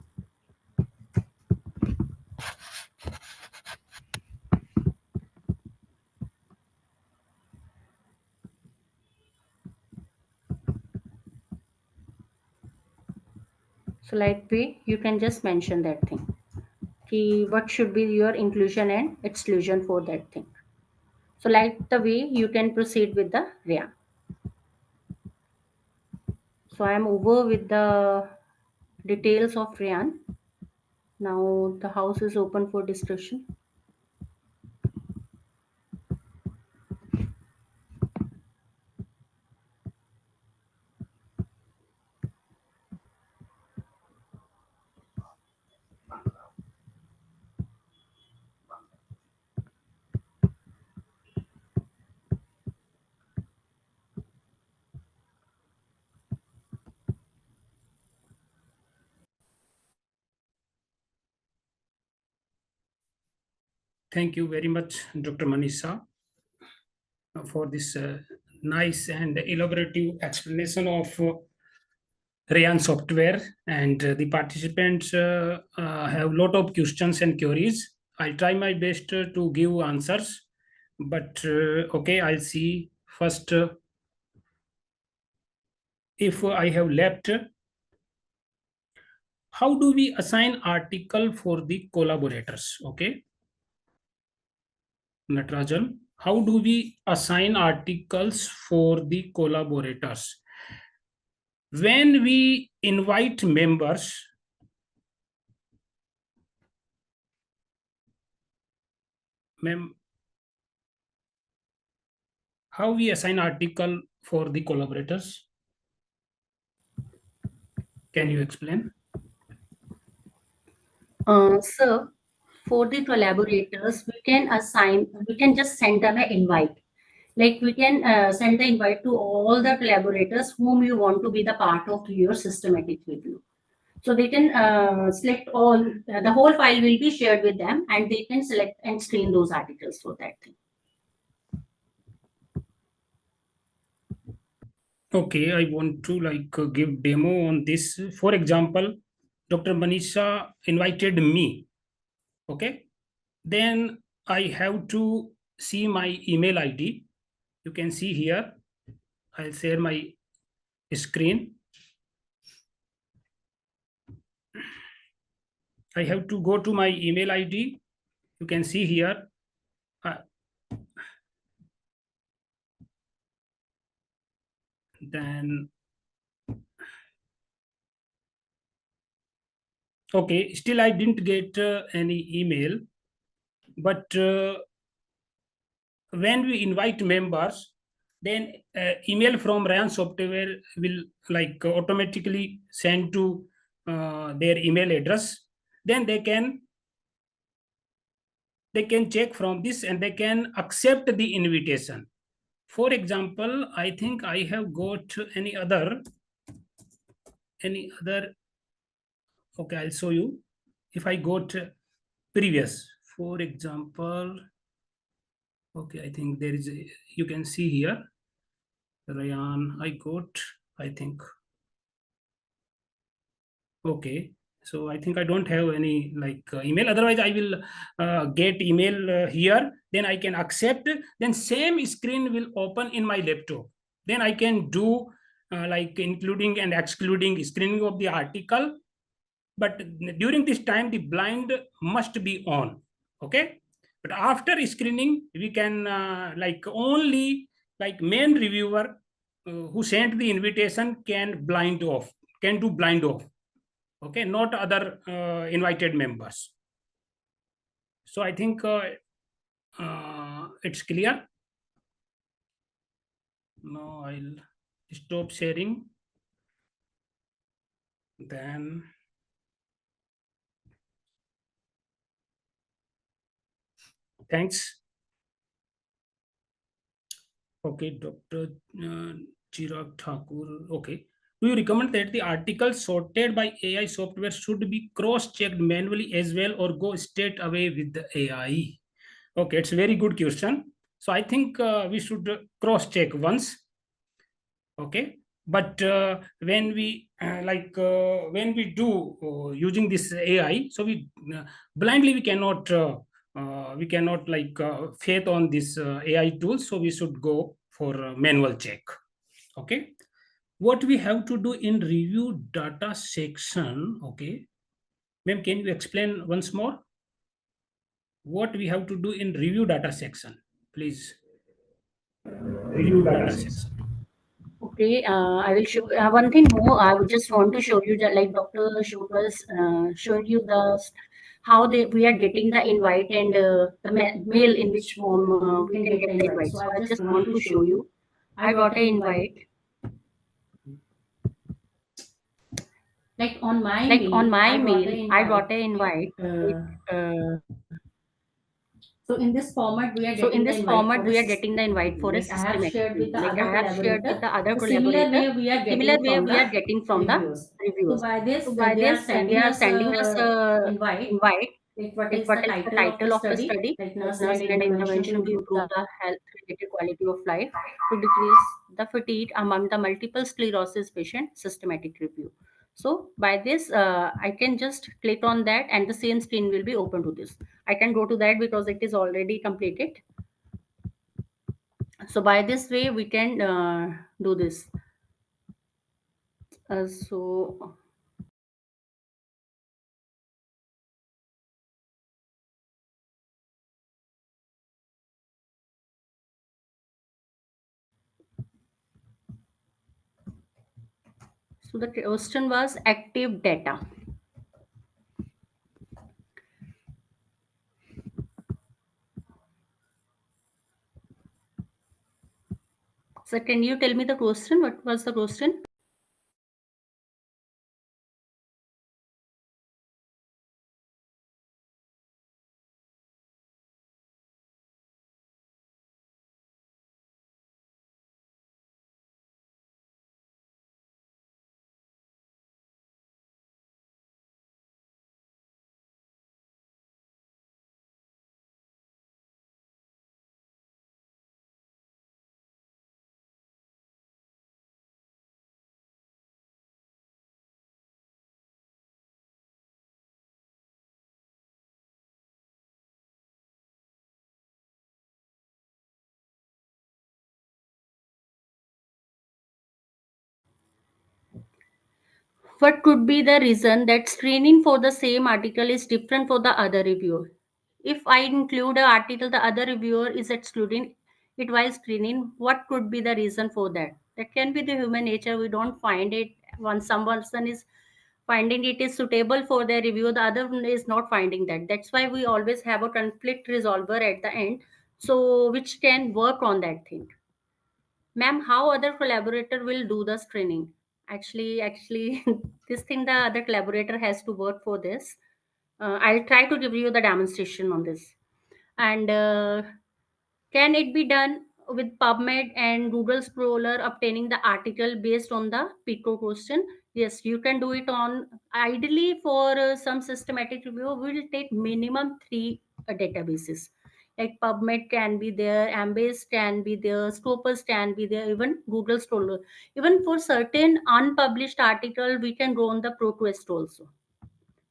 So like way you can just mention that thing. What should be your inclusion and exclusion for that thing. So like the way you can proceed with the RIA. So I am over with the details of RIAN. Now the house is open for discussion. Thank you very much, Dr. Manisha, for this nice and elaborative explanation of Rayan software. And the participants have a lot of questions and queries. I'll try my best to give answers. But okay, I'll see first if I have left. How do we assign article for the collaborators? Okay, Natarajan, how do we assign articles for the collaborators? When we invite members, how we assign article for the collaborators? Can you explain? So for the collaborators, we can just send them an invite. Like we can send the invite to all the collaborators whom you want to be the part of your systematic review. So they can select all, the whole file will be shared with them and they can select and screen those articles for that thing. Okay, I want to give demo on this. For example, Dr. Manisha invited me. Okay, then I have to see my email ID. You can see here. I'll share my screen. I have to go to my email ID. You can see here. Then okay, still I didn't get any email, but when we invite members, then email from Ryan software will automatically send to their email address. Then they can check from this and they can accept the invitation. For example, I think I have got any other. Okay, I'll show you. If I got previous, for example, okay, I think there is you can see here, Ryan, I got, I think, okay. So I think I don't have any like email. Otherwise, I will get email here. Then I can accept. Then same screen will open in my laptop. Then I can do like including and excluding screening of the article. But during this time, the blind must be on. Okay. But after screening, we can like only like main reviewer who sent the invitation can blind off, can do blind off. Okay, not other invited members. So I think it's clear. Now I'll stop sharing. Then thanks. Okay, Dr. Chirag Thakur. Okay. Do you recommend that the articles sorted by AI software should be cross-checked manually as well, or go straight away with the AI? Okay, it's a very good question. So I think we should cross-check once. Okay, but when we do using this AI, so we blindly we cannot like faith on this AI tools. So we should go for manual check. Okay, what we have to do in review data section? Okay, ma'am, can you explain once more what we have to do in review data section, please? Review data section. Okay, I will show one thing more. I would just want to show you that, like Dr. showed us, showed you how we are getting the invite and the mail in which form we can get the invite. So I just want to show you. I got an invite. Like on my mail, I got an invite. Uh, so in this format, we are getting the invite for a systematic review. Like I have shared with the other collaborator, similar way we are getting from the reviewers. So by this, they are sending us a invite. Like what is the title of the study? Like nursing and intervention to improve the health-related quality of life to decrease the fatigue among the multiple sclerosis patient systematic review. So by this, I can just click on that and the same screen will be open to this. I can go to that because it is already completed. So by this way, we can do this. So the question was active data. So can you tell me the question? What was the question? What could be the reason that screening for the same article is different for the other reviewer? If I include an article, the other reviewer is excluding it while screening. What could be the reason for that? That can be the human nature. We don't find it when some person is finding it is suitable for their review, the other one is not finding that. That's why we always have a conflict resolver at the end, so which can work on that thing. Ma'am, how other collaborator will do the screening? Actually, this thing the other collaborator has to work for this. I'll try to give you the demonstration on this. And can it be done with PubMed and Google Scholar obtaining the article based on the PICO question? Yes, you can do it on. Ideally, for some systematic review, will take minimum three databases. Like PubMed can be there, Embase can be there, Scopus can be there, even Google Scholar. Even for certain unpublished article, we can go on the ProQuest also.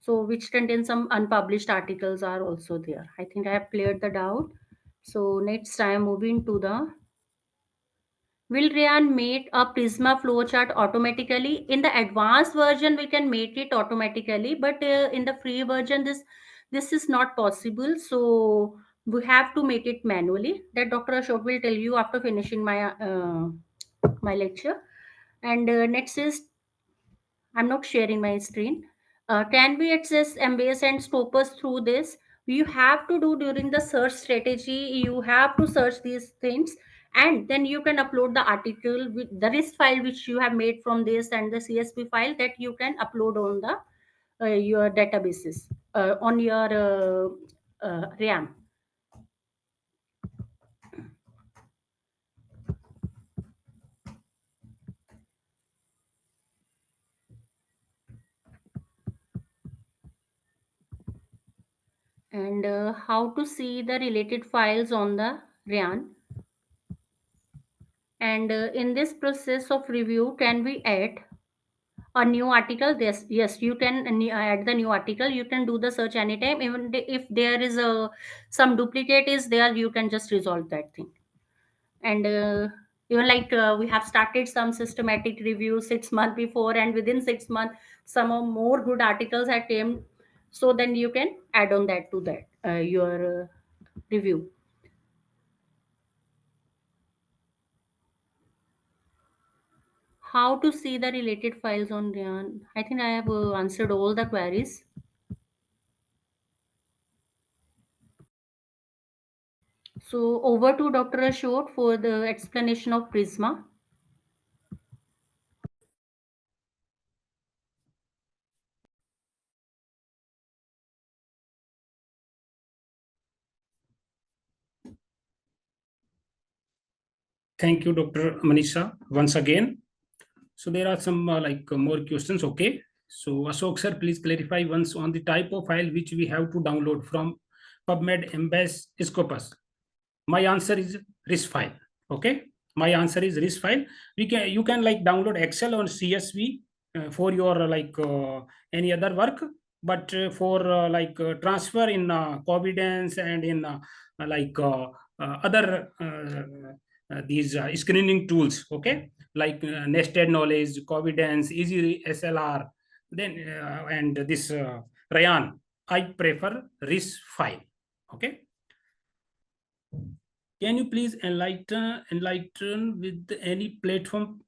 So which contain some unpublished articles are also there. I think I have cleared the doubt. So next I am moving to the, will Ryan make a Prisma flowchart automatically? In the advanced version, we can make it automatically, but in the free version, this is not possible. So we have to make it manually. That Dr. Ashok will tell you after finishing my lecture. And next is, I'm not sharing my screen. Can we access Embase and Scopus through this? You have to do during the search strategy. You have to search these things, and then you can upload the article with the RIS file which you have made from this and the CSV file that you can upload on the your databases on your RAM. And how to see the related files on the RAM. And in this process of review, can we add a new article? Yes, you can add the new article. You can do the search anytime. Even if there is a some duplicate is there, you can just resolve that thing. And even like we have started some systematic review 6 months before, and within 6 months some of more good articles have came. So then you can add on that to that your review. How to see the related files on Ryan? I think I have answered all the queries. So over to Dr. Ashok for the explanation of Prisma. Thank you, Dr. Manisha, once again. So there are some more questions. Okay. So Ashok sir, please clarify once on the type of file which we have to download from PubMed, Embase, Scopus. My answer is RIS file. Okay. My answer is RIS file. You can like download Excel or CSV for your any other work, but for transfer in Covidence and in other these screening tools, okay, like nested knowledge, Covidence, easy SLR, then and this Ryan, I prefer RIS file. Okay. Can you please enlighten with any platform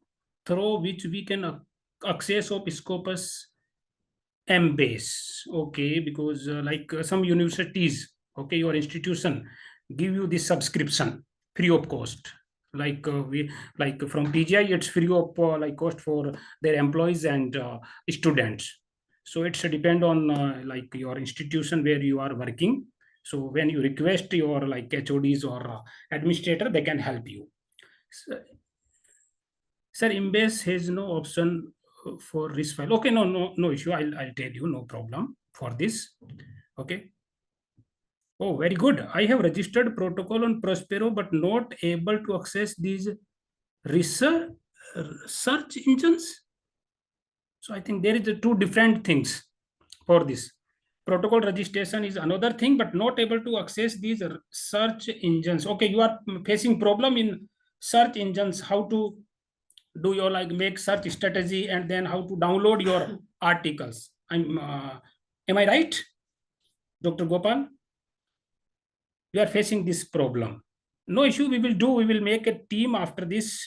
through which we can access of Scopus Embase? Okay, because some universities, okay, your institution give you this subscription free of cost. We like from PGI, it's free of cost for their employees and students. So it's depend on your institution where you are working. So when you request your HODs or administrator, they can help you. So, sir, Embase has no option for RIS file. Okay, no issue. I'll tell you, no problem for this. Okay. Oh, very good. I have registered protocol on Prospero, but not able to access these research search engines. So I think there is two different things for this. Protocol registration is another thing, but not able to access these search engines. Okay, you are facing problem in search engines, how to do your make search strategy and then how to download your articles. Am I right, Dr. Gopal? We are facing this problem. No issue, we will make a team after this.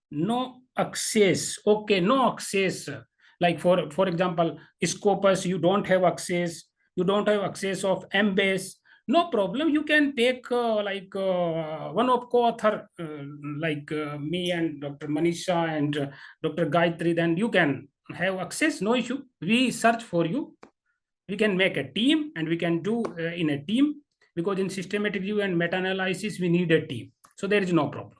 No access. Okay, no access. Like for example, Scopus, you don't have access. You don't have access of Embase. No problem. You can take one of co-author me and Dr. Manisha and Dr. Gayatri. Then you can have access. No issue. We search for you. We can make a team and we can do in a team, because in systematic review and meta-analysis we need a team. So there is no problem.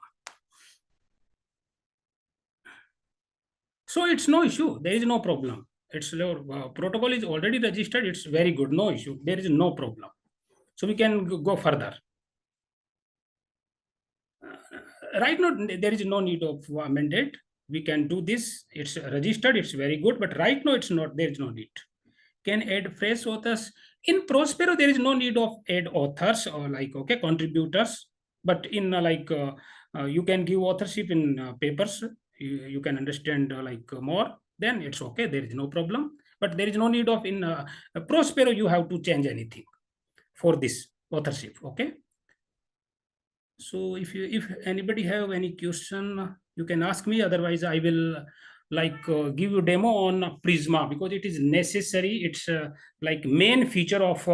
So it's no issue. There is no problem. It's protocol is already registered. It's very good. No issue. There is no problem. So we can go further. Right now, there is no need of mandate. We can do this. It's registered. It's very good. But right now, it's not. There is no need. can add fresh authors. In Prospero, there is no need of add authors or like, okay, contributors. But in you can give authorship in papers. You can understand more. Then it's okay. There is no problem. But there is no need of in Prospero. You have to change anything for this authorship. Okay. So if anybody have any question, you can ask me. Otherwise, I will give you demo on Prisma because it is necessary. It's like main feature of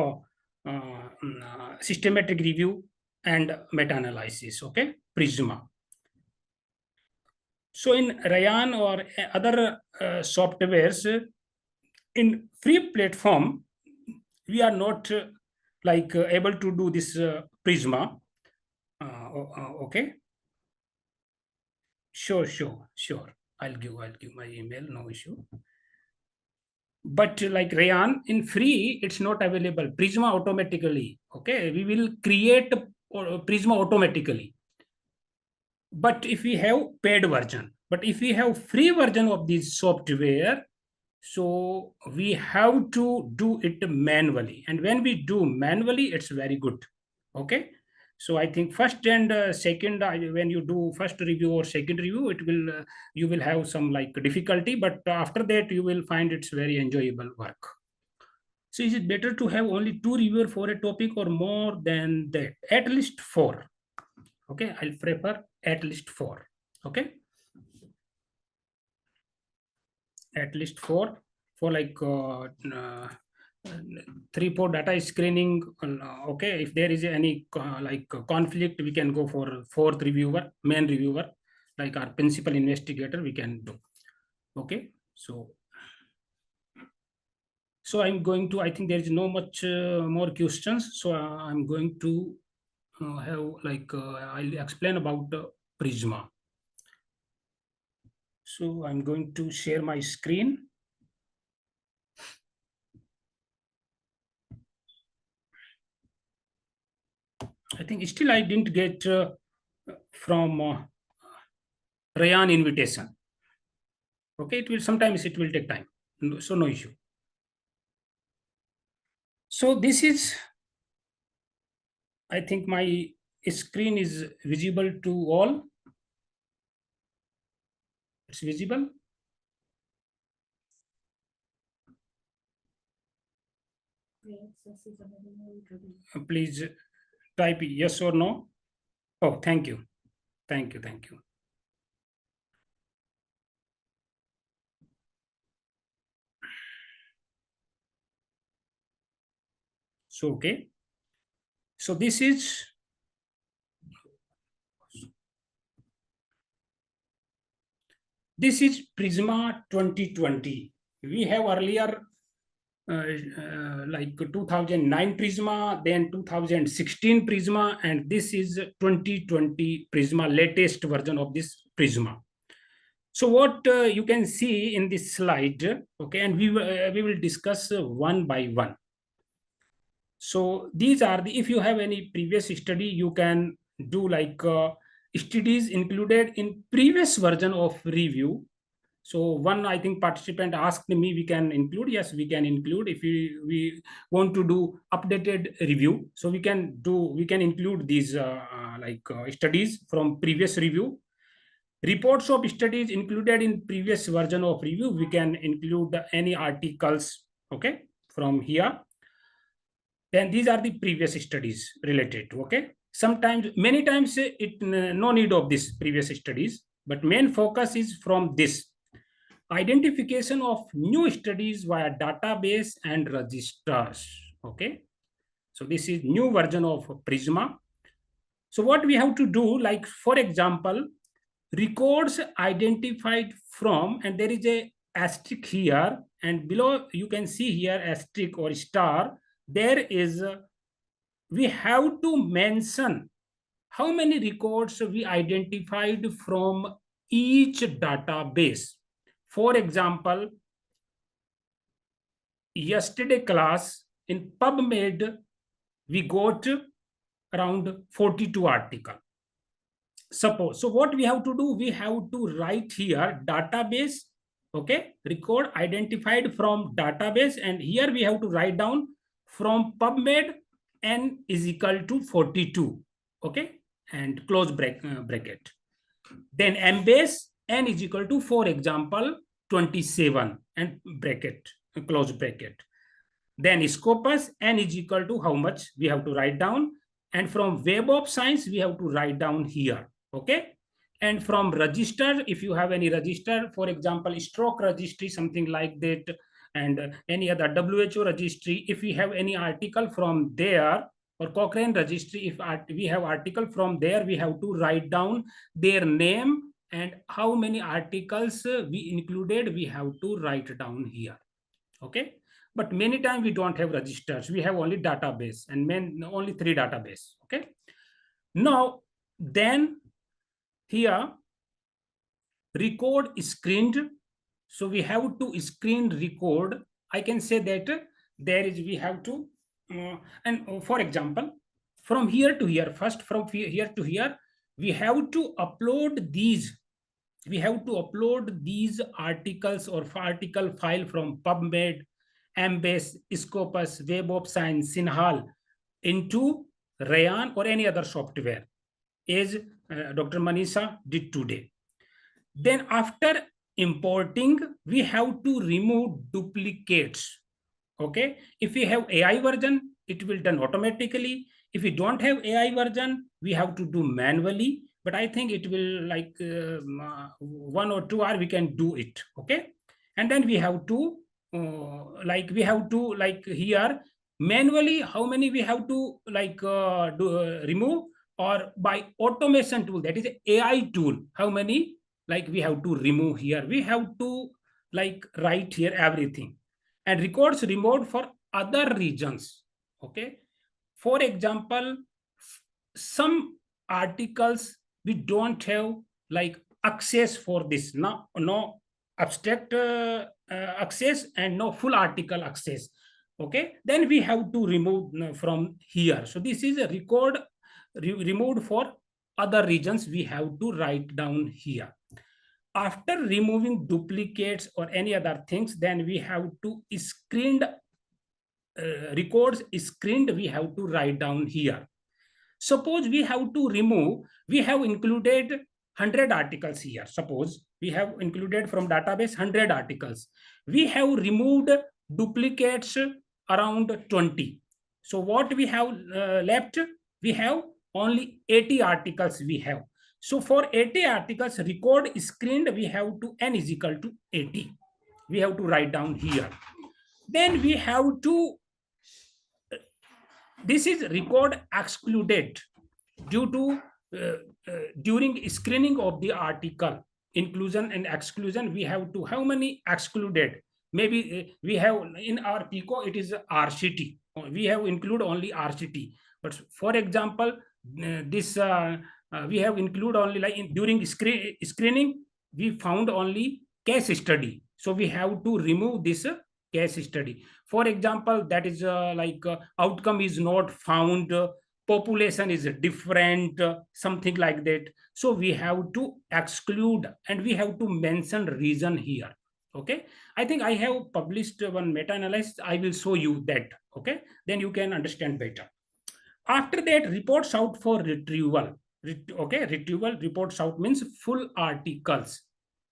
systematic review and meta-analysis. Okay, Prisma. So in Ryan or other softwares in free platform, we are not able to do this Prisma. Okay. Sure. I'll give my email, no issue. But like Rayan, in free, it's not available. Prisma automatically. Okay, we will create Prisma automatically. But if we have paid version, but if we have free version of this software, so we have to do it manually. And when we do manually, it's very good. Okay. So I think first and second, when you do first review or second review, it will you will have some like difficulty, but after that you will find it's very enjoyable work. So is it better to have only 2 reviewer for a topic or more than that? At least 4. Okay, I'll prefer at least 4. Okay, at least 4 for 3-4 data screening. Okay, if there is any conflict, we can go for 4th reviewer, main reviewer, like our principal investigator, we can do. Okay, so I'm going to, I think there is no much more questions, so I'm going to I'll explain about the Prisma. So I'm going to share my screen. I think still I didn't get from Rayan invitation. Okay, it will sometimes it will take time. So no issue. So this is, I think my screen is visible to all. It's visible. Please type yes or no. Oh, thank you. Thank you. So, okay. So this is Prisma 2020. We have earlier like 2009 Prisma, then 2016 Prisma, and this is 2020 Prisma, latest version of this Prisma. So what you can see in this slide, okay, and we will discuss one by one. So these are the, if you have any previous study, you can do studies included in previous version of review. So one, I think participant asked me, we can include. Yes, we can include if we want to do updated review. So we can include these studies from previous review. Reports of studies included in previous version of review, we can include any articles, okay, from here. Then these are the previous studies related to, okay. Sometimes, many times it no need of this previous studies, but main focus is from this identification of new studies via database and registers. Okay, so this is new version of Prisma. So what we have to do, like for example, records identified from, and there is a asterisk here, and below you can see here asterisk or star. There is we have to mention how many records we identified from each database. For example, yesterday class in PubMed, we got around 42 articles. Suppose, so what we have to do, we have to write here database Okay, record identified from database, and here we have to write down from PubMed n is equal to 42. Okay, and close bracket. Then Embase n is equal to, for example, 27 and bracket, close bracket. Then Scopus n is equal to how much we have to write down, and from Web of Science we have to write down here. Okay, and from register, if you have any register, for example, stroke registry, something like that, and any other WHO registry, if we have any article from there, or Cochrane registry, if we have article from there, we have to write down their name and how many articles we included, we have to write down here. Okay, but many times we don't have registers, we have only database, and only 3 database. Okay, now then here record screened, so we have to screen record. I can say that there is, we have to and for example, from here to here, first from here to here, we have to upload these, articles or article file from PubMed, Embase, Scopus, Web of Science, Sinhal into Rayan or any other software, as Dr. Manisha did today. Then after importing, we have to remove duplicates. Okay, if we have AI version, it will done automatically. If we don't have AI version, we have to do manually, but I think it will like 1 or 2 hours we can do it. Okay, and then we have to here manually how many we have to remove, or by automation tool, that is AI tool, how many we have to remove here. We have to write here everything, and records removed for other regions. Okay, for example, some articles we don't have access for this, no abstract access and no full article access. Okay, then we have to remove from here. So this is a record removed for other regions, we have to write down here. After removing duplicates or any other things, then we have to screened records screened, we have to write down here. Suppose we have to remove, we have included 100 articles here. Suppose we have included from database 100 articles. We have removed duplicates around 20. So what we have left? We have only 80 articles we have. So for 80 articles, record screened, we have to n is equal to 80. We have to write down here. Then we have to, this is record excluded due to during screening of the article, inclusion and exclusion, we have to, how many excluded? Maybe we have in our PICO, it is RCT. We have include only RCT. But for example, this we have include only during screening, we found only case study. So we have to remove this case study. For example, that is outcome is not found, population is different, something like that. So we have to exclude, and we have to mention reason here. Okay, I think I have published one meta-analysis. I will show you that. Okay, then you can understand better. After that, reports out for retrieval. Okay, retrieval, reports out means full articles.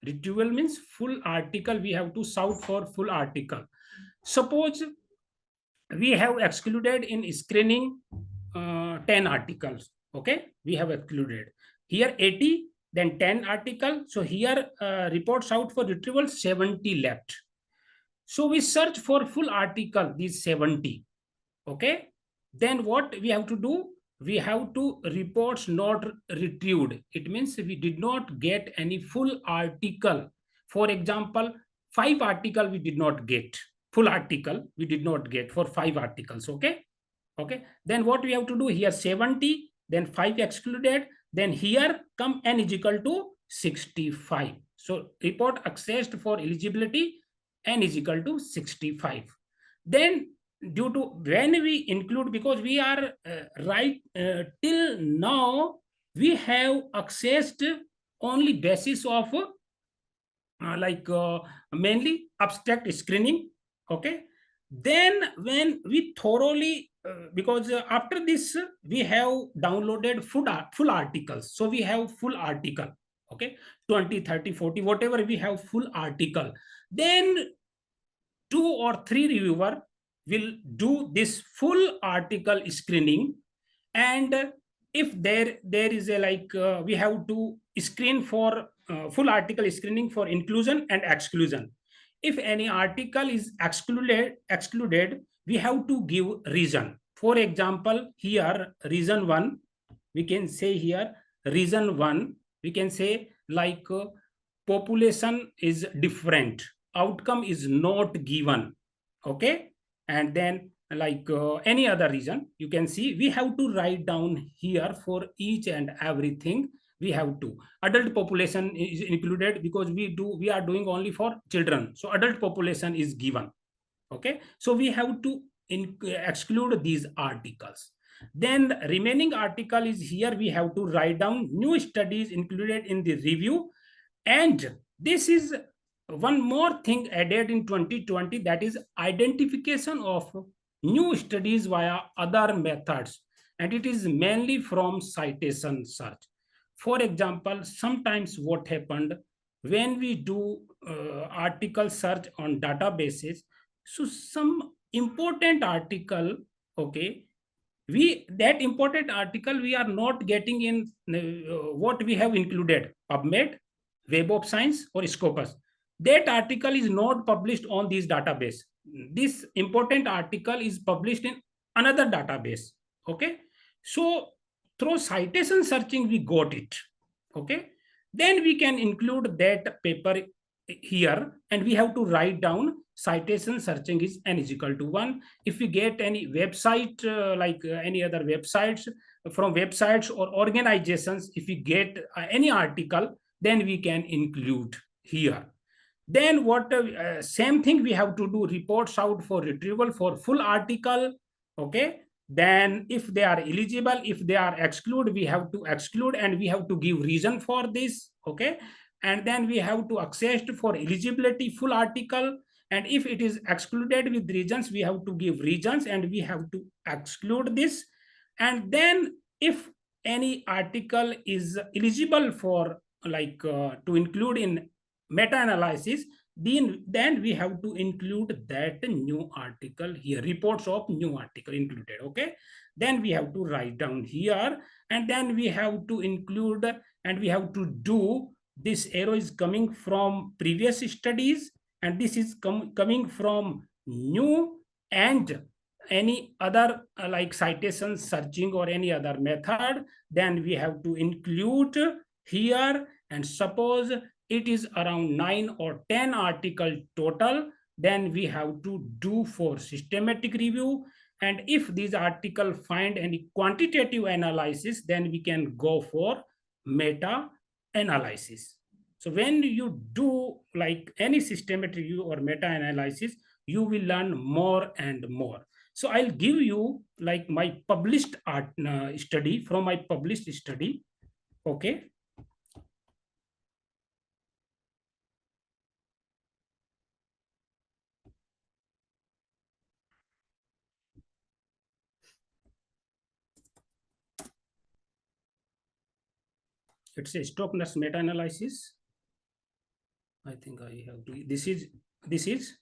Retrieval means full article. We have to shout for full article. Suppose we have excluded in screening 10 articles. Okay, we have excluded here 80, then 10 article. So here reports out for retrieval 70 left. So we search for full article, these 70. Okay, then what we have to do? We have to reports not retrieved. It means we did not get any full article. For example, 5 article we did not get. Full article we did not get for 5 articles. Okay, okay, then what we have to do here? 70, then 5 excluded, then here come n is equal to 65. So report accessed for eligibility, n is equal to 65. Then due to when we include, because we are till now we have accessed only basis of mainly abstract screening. Okay, then when we thoroughly because after this we have downloaded full articles, so we have full article. Okay, 20, 30, 40, whatever, we have full article. Then 2 or 3 reviewer will do this full article screening. And if there is a we have to screen for full article screening for inclusion and exclusion. If any article is excluded, we have to give reason. For example, here reason 1, we can say here reason 1, we can say population is different, outcome is not given. Okay, and then any other reason, you can see we have to write down here for each and everything. We have to adult population is included because we are doing only for children, so adult population is given. Okay, so we have to exclude these articles. Then the remaining article is here, we have to write down new studies included in the review. And this is one more thing added in 2020, that is identification of new studies via other methods, and it is mainly from citation search. For example, sometimes what happened when we do article search on databases, so some important article, okay, we that important article we are not getting in what we have included, PubMed, Web of Science, or Scopus. That article is not published on this database. This important article is published in another database. Okay, so through citation searching we got it. Okay, then we can include that paper here, and we have to write down citation searching is n is equal to 1. If we get any website any other websites, from websites or organizations, if we get any article, then we can include here. Then what same thing we have to do, reports out for retrieval for full article. Okay, then if they are eligible, if they are excluded, we have to exclude and we have to give reason for this. Okay, and then we have to access for eligibility full article, and if it is excluded with reasons, we have to give reasons and we have to exclude this. And then if any article is eligible for to include in meta-analysis, then we have to include that new article here, reports of new article included. Okay, then we have to write down here, and then we have to include, and we have to do this arrow is coming from previous studies, and this is coming from new, and any other citation searching or any other method, then we have to include here. And suppose it is around 9 or 10 article total, then we have to do for systematic review. And if these article find any quantitative analysis, then we can go for meta analysis. So when you do any systematic review or meta analysis, you will learn more and more. So I'll give you my published study, from my published study. Okay, it's a stock nurse meta-analysis. I think I have to. This is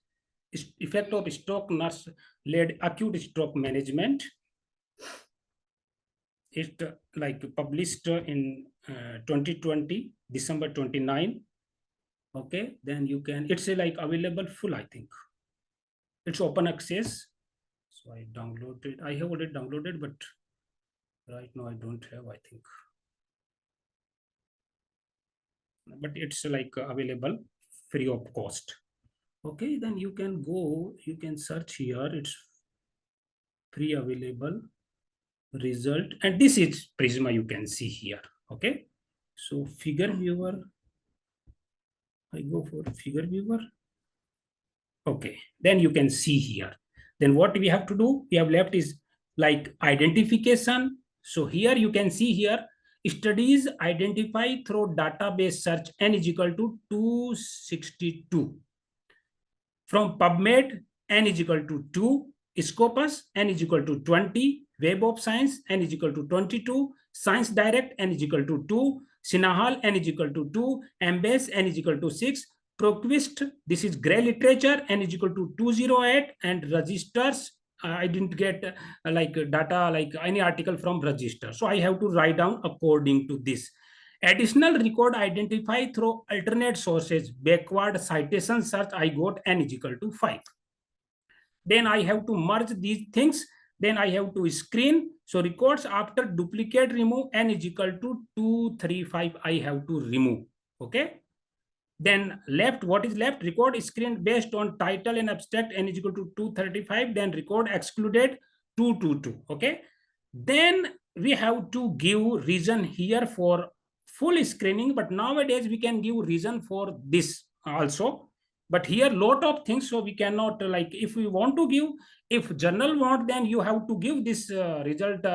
effect of stock nurse led acute stroke management. It published in 2020 December 29. Okay, then you can. It's available full. I think it's open access. So I downloaded. I have already downloaded, but right now I don't have. I think. But it's available free of cost. Okay, then you can go, you can search here, it's free available result, and this is Prisma, you can see here. Okay, so figure viewer, I go for figure viewer. Okay, then you can see here. Then what we have to do, we have left is identification. So here you can see here, studies identified through database search n is equal to 262. From PubMed, n is equal to 2. Scopus, n is equal to 20. Web of Science, n is equal to 22. Science Direct, n is equal to 2. Sinahal, n is equal to 2. Embase, n is equal to 6. Proquist, this is Gray Literature, n is equal to 208. And registers, I didn't get like data, like any article from register. So I have to write down according to this. Additional record identified through alternate sources, backward citation search, I got n is equal to 5. Then I have to merge these things. Then I have to screen. So records after duplicate remove, n is equal to 235, I have to remove. Okay. Then left, what is left? Record screen based on title and abstract, n is equal to 235. Then record excluded 222. Okay. Then we have to give reason here for full screening, but nowadays we can give reason for this also. But here lot of things, so we cannot like, if we want to give, if journal want, then you have to give this result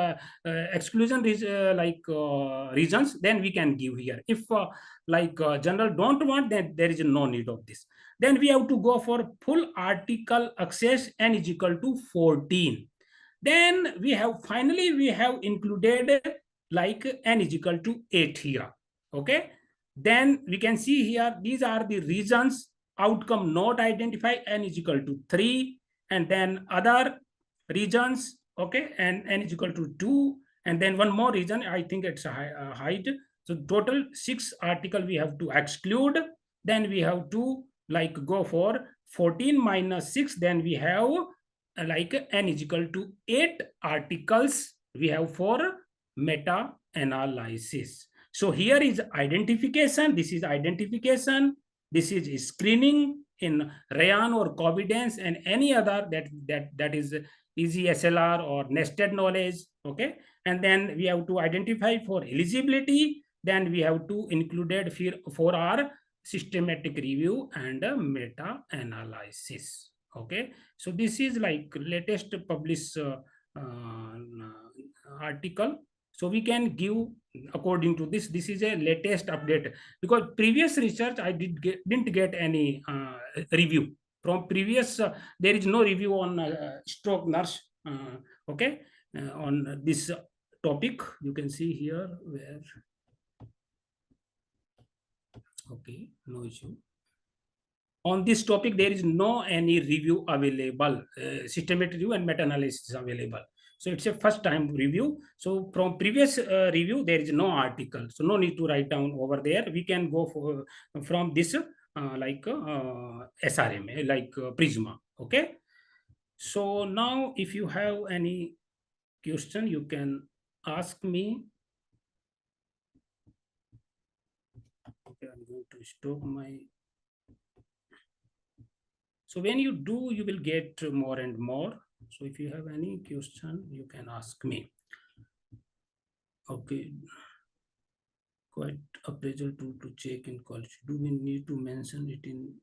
exclusion reasons, then we can give here. If journal don't want, then there is no need of this. Then we have to go for full article access, n is equal to 14. Then we have finally we have included like n is equal to 8 here. Okay. Then we can see here, these are the reasons. Outcome not identified, n is equal to 3. And then other regions, okay, and n is equal to 2. And then one more reason, I think it's a height. So total 6 article we have to exclude. Then we have to like go for 14 minus 6. Then we have like n is equal to 8 articles we have for meta analysis. So here is identification. This is identification. This is screening in Rayan or Covidence and any other that is easy SLR or nested knowledge. Okay. And then we have to identify for eligibility. Then we have to include for our systematic review and meta analysis. Okay. So this is like latest published article. So we can give according to this. This is a latest update, because previous research I didn't get any review from previous. There is no review on stroke nurse. Okay, on this topic. You can see here where. Okay, no issue. On this topic, there is no any review available. Systematic review and meta-analysis is available. So it's a first time review. So from previous review, there is no article. So no need to write down over there. We can go for from this SRMA, like Prisma. Okay. So now if you have any question, you can ask me. Okay, I'm going to stop my. So when you do, you will get more and more. So if you have any question, you can ask me. Okay. Quite appraisal tool to check in quality. Do we need to mention it in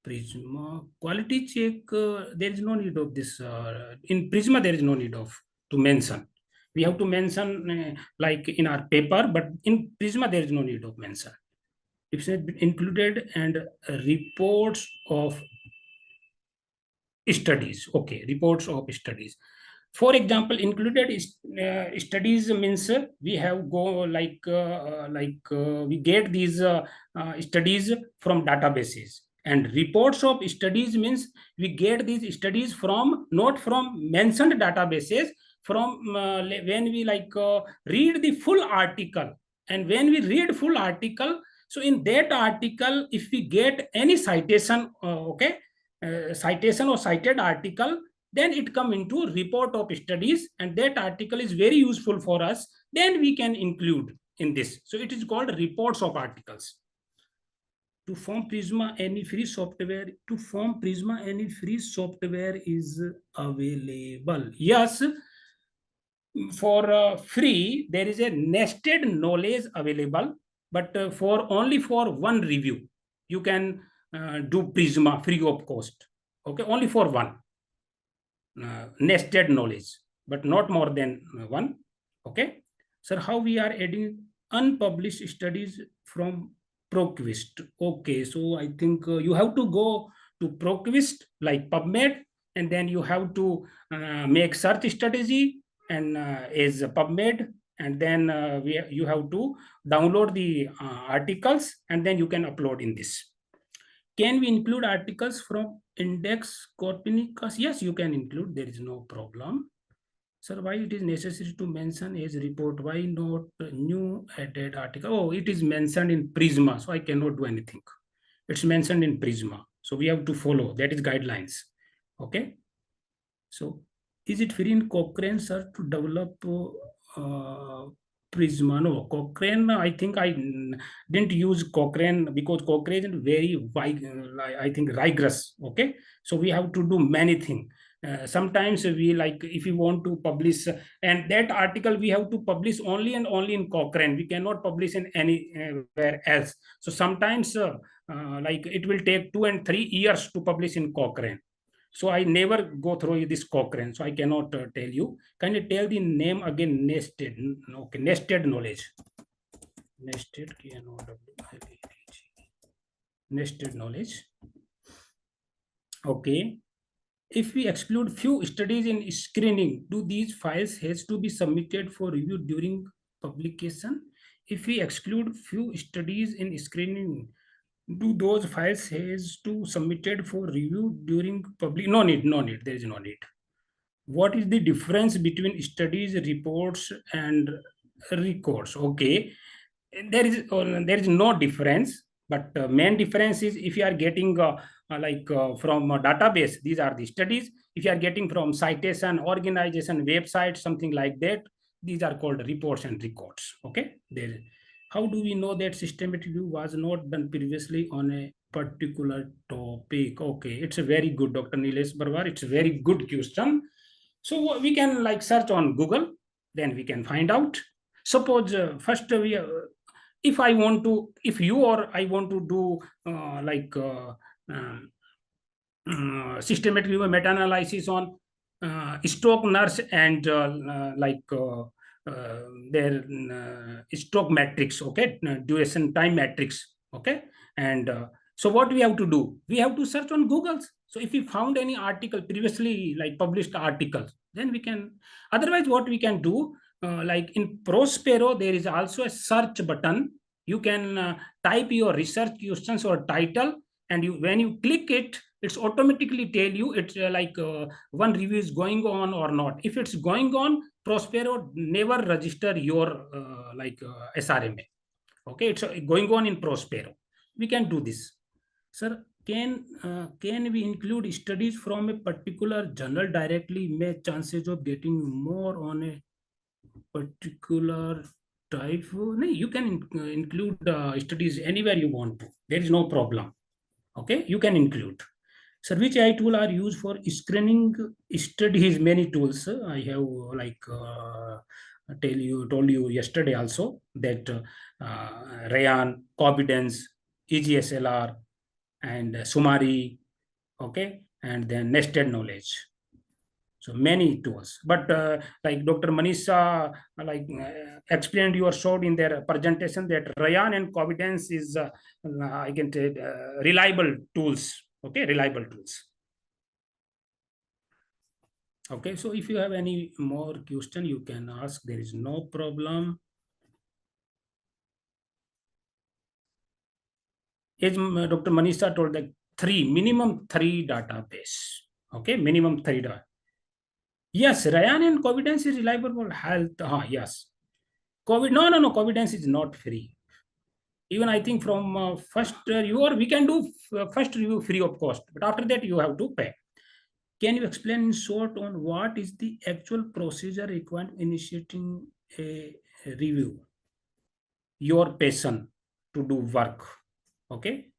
Prisma? Quality check, there is no need of this. In Prisma, there is no need of to mention. We have to mention like in our paper, but in Prisma, there is no need of mention. It's included and reports of studies. Okay, reports of studies. For example, included studies means we have go we get these studies from databases, and reports of studies means we get these studies from not from mentioned databases, from when we read the full article. And when we read full article, so in that article, if we get any citation, citation or cited article, then it come into report of studies, and that article is very useful for us, then we can include in this. So it is called reports of articles. To form Prisma, any free software, is available. Yes, for free, there is a nested knowledge available, but only for one review, you can do Prisma free of cost. Okay, only for one. Nested knowledge, but not more than one. Okay, sir, how we are adding unpublished studies from ProQuest. Okay, so I think you have to go to ProQuest like PubMed, and then you have to make search strategy and is PubMed, and then you have to download the articles, and then you can upload in this. Can we include articles from Index Corponicus? Yes, you can include. There is no problem. Sir, why it is necessary to mention age report? Why not new added article? Oh, it is mentioned in Prisma, so I cannot do anything. It's mentioned in Prisma, so we have to follow. That is guidelines. Okay. So, is it free in Cochrane, sir, to develop Prisma? No, Cochrane. I think I didn't use Cochrane because Cochrane is very, I think, rigorous. Okay, so we have to do many things. Sometimes we like if you want to publish and that article we have to publish only and only in Cochrane. We cannot publish in anywhere else. So sometimes like it will take 2 and 3 years to publish in Cochrane. So I never go through this Cochrane, so I cannot tell you. Can you tell the name again? Nested. Okay, nested knowledge. Nested, nested knowledge. Okay. If we exclude few studies in screening, do these files has to be submitted for review during publication? If we exclude few studies in screening, do those files has to submitted for review during public? No need, no need. There is no need. What is the difference between studies, reports, and records? Okay, there is no difference, but main difference is if you are getting from a database, these are the studies. If you are getting from citation, organization, website, something like that, these are called reports and records. Okay, there. How do we know that systematic review was not done previously on a particular topic? Okay, it's a very good, Dr. Nilesh Barwar. It's a very good question. So we can like search on Google, then we can find out. Suppose first if I want to, if you or I want to do um, systematic review meta-analysis on stroke nurse and their stroke matrix, okay, duration time matrix, okay, and so what we have to do? We have to search on Google. So if we found any article previously, like published articles, then we can. Otherwise, what we can do, like in Prospero, there is also a search button. You can type your research questions or title, and when you click it, it's automatically tell you it's one review is going on or not. If it's going on, Prospero never register your SRMA. Okay, it's going on in Prospero. We can do this. Sir, can we include studies from a particular journal directly? May chances of getting more on a particular type? No, you can include studies anywhere you want to. There is no problem. Okay, you can include. So which AI tool are used for screening studies? Many tools. I have told you yesterday also that Rayan, Competence, EGSLR, and Sumari, okay, and then nested knowledge. So many tools, but like Dr. Manisha explained or showed in their presentation that Rayan and Competence is I can say reliable tools. Okay, reliable tools. Okay, so if you have any more question, you can ask. There is no problem. As Dr. Manisha told, that minimum three database. Okay, minimum three data. Yes, Ryan and Covidence is reliable for health. Yes. No. Covidence is not free. Even I think from first we can do first review free of cost, but after that you have to pay. Can you explain in short on what is the actual procedure required initiating a review? Your passion to do work, okay?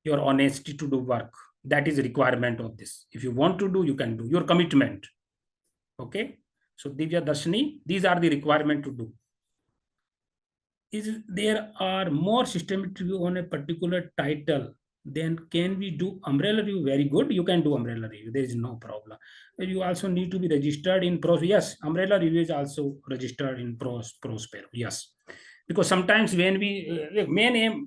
Your honesty to do work. That is a requirement of this. If you want to do, you can do. Your commitment, okay? So Divya Darshini, these are the requirement to do. Is there are more systematic review on a particular title, then can we do umbrella review? Very good, you can do umbrella review. There is no problem. You also need to be registered in Pros. Yes, umbrella review is also registered in Prospero. Yes. because sometimes when we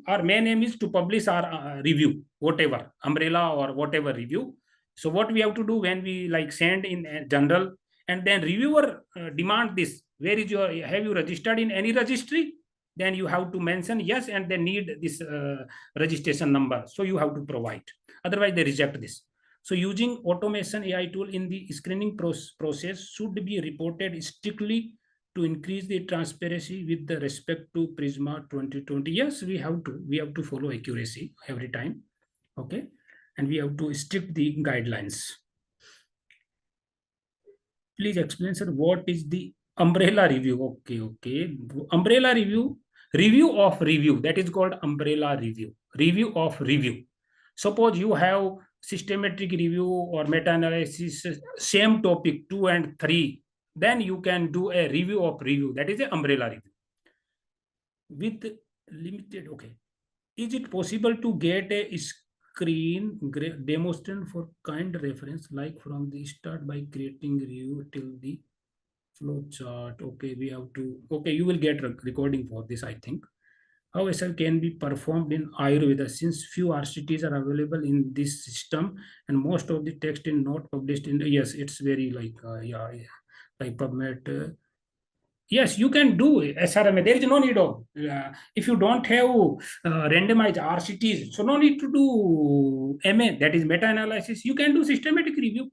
our main aim is to publish our review, whatever umbrella or whatever review. So what we have to do when we like send in a journal, and then reviewer demand this, where is your, have you registered in any registry, then you have to mention yes, and they need this registration number, so you have to provide, otherwise they reject this. So using automation AI tool in the screening process should be reported strictly to increase the transparency with the respect to Prisma 2020. Yes, we have to follow accuracy every time. Okay. And we have to stick the guidelines. Please explain, sir, what is the umbrella review? Okay, okay. Umbrella review, review of review. That is called umbrella review. Review of review. Suppose you have systematic review or meta-analysis, same topic 2 and 3. Then you can do a review of review. That is an umbrella review. With limited, okay. Is it possible to get a screen demonstration for kind reference, like from the start by creating review till the flow chart? Okay, we have to, okay, you will get recording for this, I think. How SL can be performed in Ayurveda, since few RCTs are available in this system and most of the text is not published in the, yes, it's very like, like PubMed. Yes, you can do SRMA. There is no need of, if you don't have randomized RCTs, so no need to do MA, that is meta-analysis. You can do systematic review.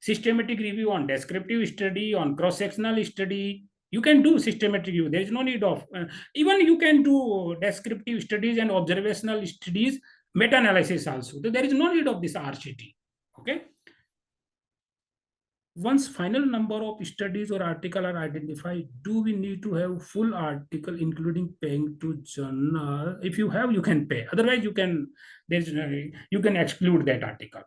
Systematic review on descriptive study, on cross-sectional study. You can do systematic review. There is no need of, even you can do descriptive studies and observational studies, meta-analysis also. So there is no need of this RCT. Okay. Once final number of studies or article are identified, do we need to have full article including paying to journal? If you have, you can pay. Otherwise, you can, there's you can exclude that article.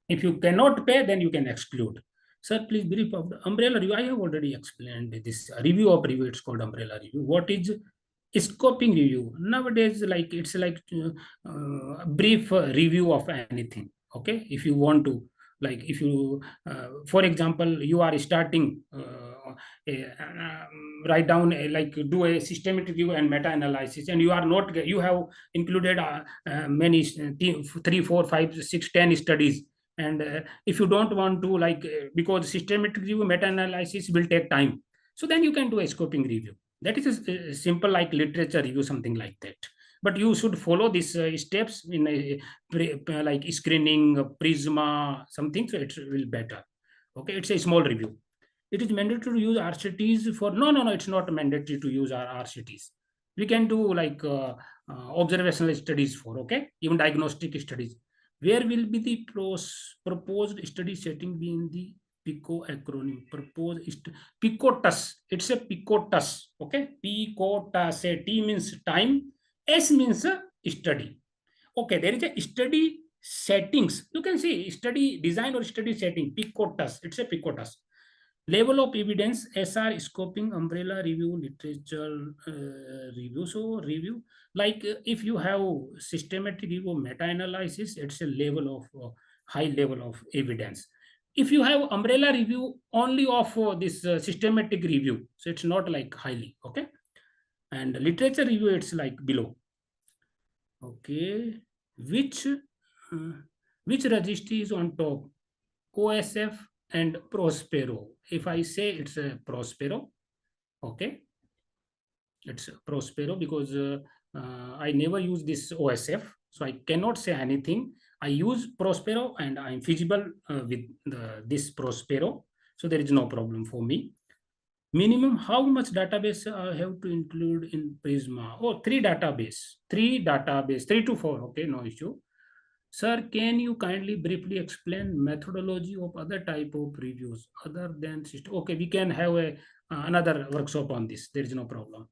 If you cannot pay, then you can exclude. Sir, please brief of the umbrella review. I have already explained this review of review. It's called umbrella review. What is scoping review? Nowadays, like it's like brief review of anything. Okay, if you want to, like if you, for example, you are starting, write down like do a systematic review and meta-analysis, and you are not, you have included many 3, 4, 5, 6, 10 studies, and if you don't want to like, because systematic review meta-analysis will take time, so then you can do a scoping review. That is a simple like literature review, something like that. But you should follow these steps in a like screening, Prisma, something, so it will better. Okay, it's a small review. It is mandatory to use RCTs for, no, it's not mandatory to use our RCTs. We can do like observational studies for, okay, even diagnostic studies. Where will be the proposed study setting be in the PICO acronym? Proposed PICOTUS. It's a PICOTUS. Okay, PICOTUS. T means time. S means study. Okay, there is a study settings. You can see study design or study setting. PICOTUS. It's a PICOTUS. Level of evidence, SR scoping, umbrella review, literature review. So review, like if you have systematic review, meta-analysis, it's a level of high level of evidence. If you have umbrella review only of this systematic review, so it's not like highly, okay. And literature review, it's like below. Okay, which registry is on top? OSF and Prospero. If I say it's a Prospero, okay, it's Prospero, because I never use this OSF, so I cannot say anything. I use Prospero and I'm feasible with this Prospero, so there is no problem for me. Minimum, how much database I have to include in Prisma? Oh, 3 database, 3 to 4. Okay, no issue. Sir, can you kindly briefly explain methodology of other type of reviews other than system? Okay, we can have a another workshop on this. There is no problem.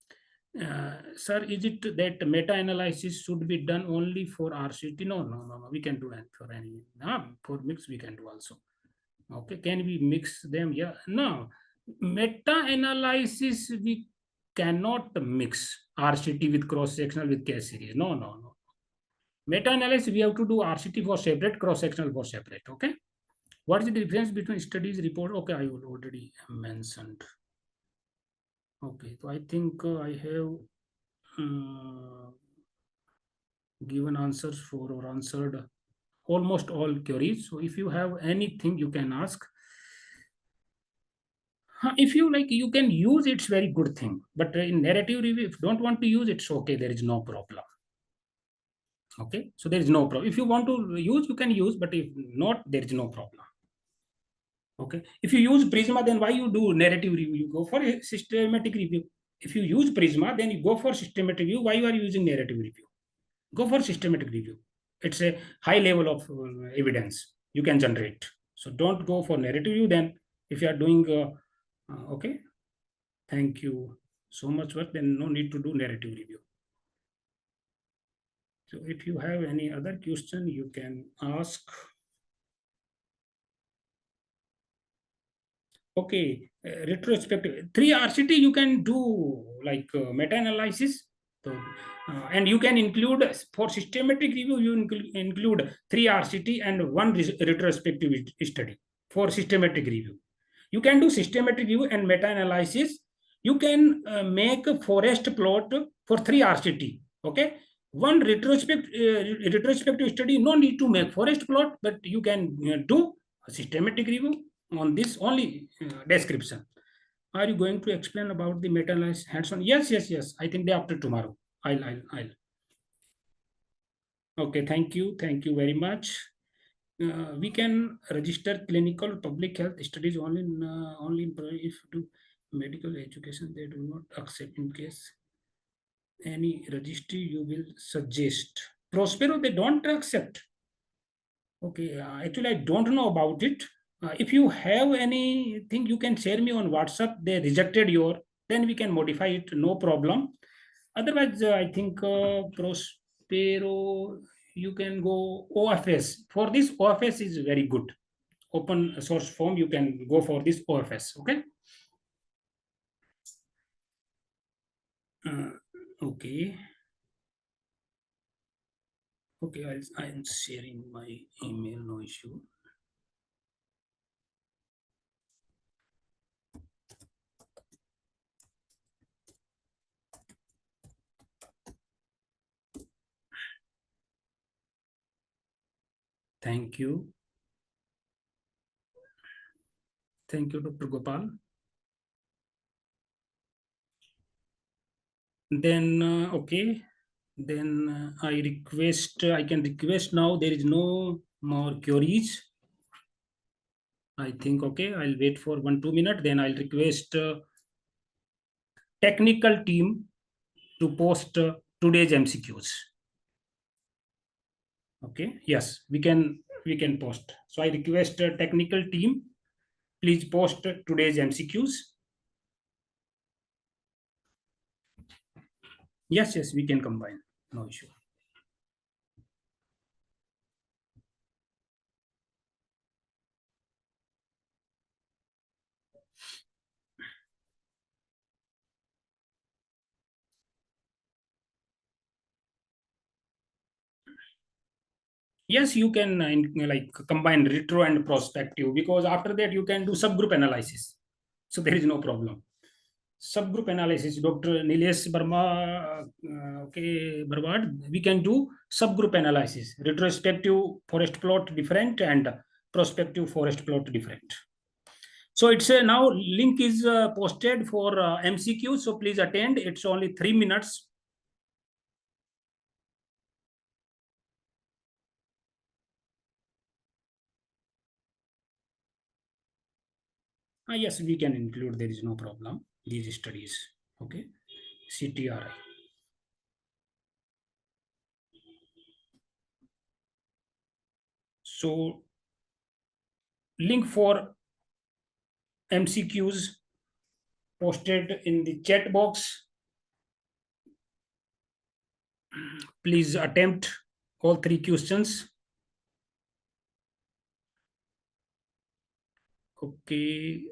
Sir, is it that meta-analysis should be done only for RCT? No. We can do that for any. For mix, we can do also. Okay, can we mix them? Yeah, no. Meta-analysis, we cannot mix RCT with cross-sectional with case series. No. Meta-analysis, we have to do RCT for separate, cross-sectional for separate. Okay. What is the difference between studies report? Okay, I already mentioned. Okay, so I think I have uh, given answers for or answered almost all queries. So if you have anything, you can ask. If you like, you can use, it's very good thing. But in narrative review, if you don't want to use, it's okay. There is no problem. Okay, so there is no problem. If you want to use, you can use, but if not, there is no problem. Okay, if you use Prisma, then why you do narrative review? You go for a systematic review. If you use Prisma, then you go for systematic review. Why you are using narrative review? Go for systematic review. It's a high level of evidence you can generate. So don't go for narrative review. Then if you are doing okay, thank you so much work. Then no need to do narrative review. So if you have any other question, you can ask. Okay, retrospective. 3 RCT you can do like meta-analysis. So, and you can include for systematic review, you include 3 RCT and one retrospective study for systematic review. You can do systematic review and meta-analysis. You can make a forest plot for 3 RCT. Okay, one retrospective study, no need to make forest plot, but you can do a systematic review on this only description. Are you going to explain about the meta-analysis hands-on? Yes, yes, yes. I think day after tomorrow. I'll. Okay, thank you very much. We can register clinical public health studies only in if do medical education they do not accept. In case any registry you will suggest. Prospero they don't accept. Okay, actually, I don't know about it. If you have anything, you can share me on WhatsApp. They rejected your, then we can modify it, no problem. Otherwise, I think Prospero, you can go OFS. For this, OFS is very good. Open source form, you can go for this OFS. Okay. Uh, okay. Okay, I'm sharing my email, no issue. Thank you. Thank you, Dr. Gopal. Then, okay. Then I can request now. There is no more queries. I think, okay, I'll wait for 1-2 minutes. Then I'll request technical team to post today's MCQs. Okay, yes, we can post. So I request technical team, please post today's MCQs. Yes, yes, we can combine. No issue. Yes, you can like combine retro and prospective, because after that you can do subgroup analysis. So there is no problem. Subgroup analysis, Dr. Nilesh Barma, okay, Barwad, we can do subgroup analysis. Retrospective forest plot different and prospective forest plot different. So it's now link is posted for MCQ. So please attend. It's only 3 minutes. Yes, we can include. There is no problem. These studies. Okay. CTRI. So link for MCQs posted in the chat box. Please attempt all 3 questions. Okay.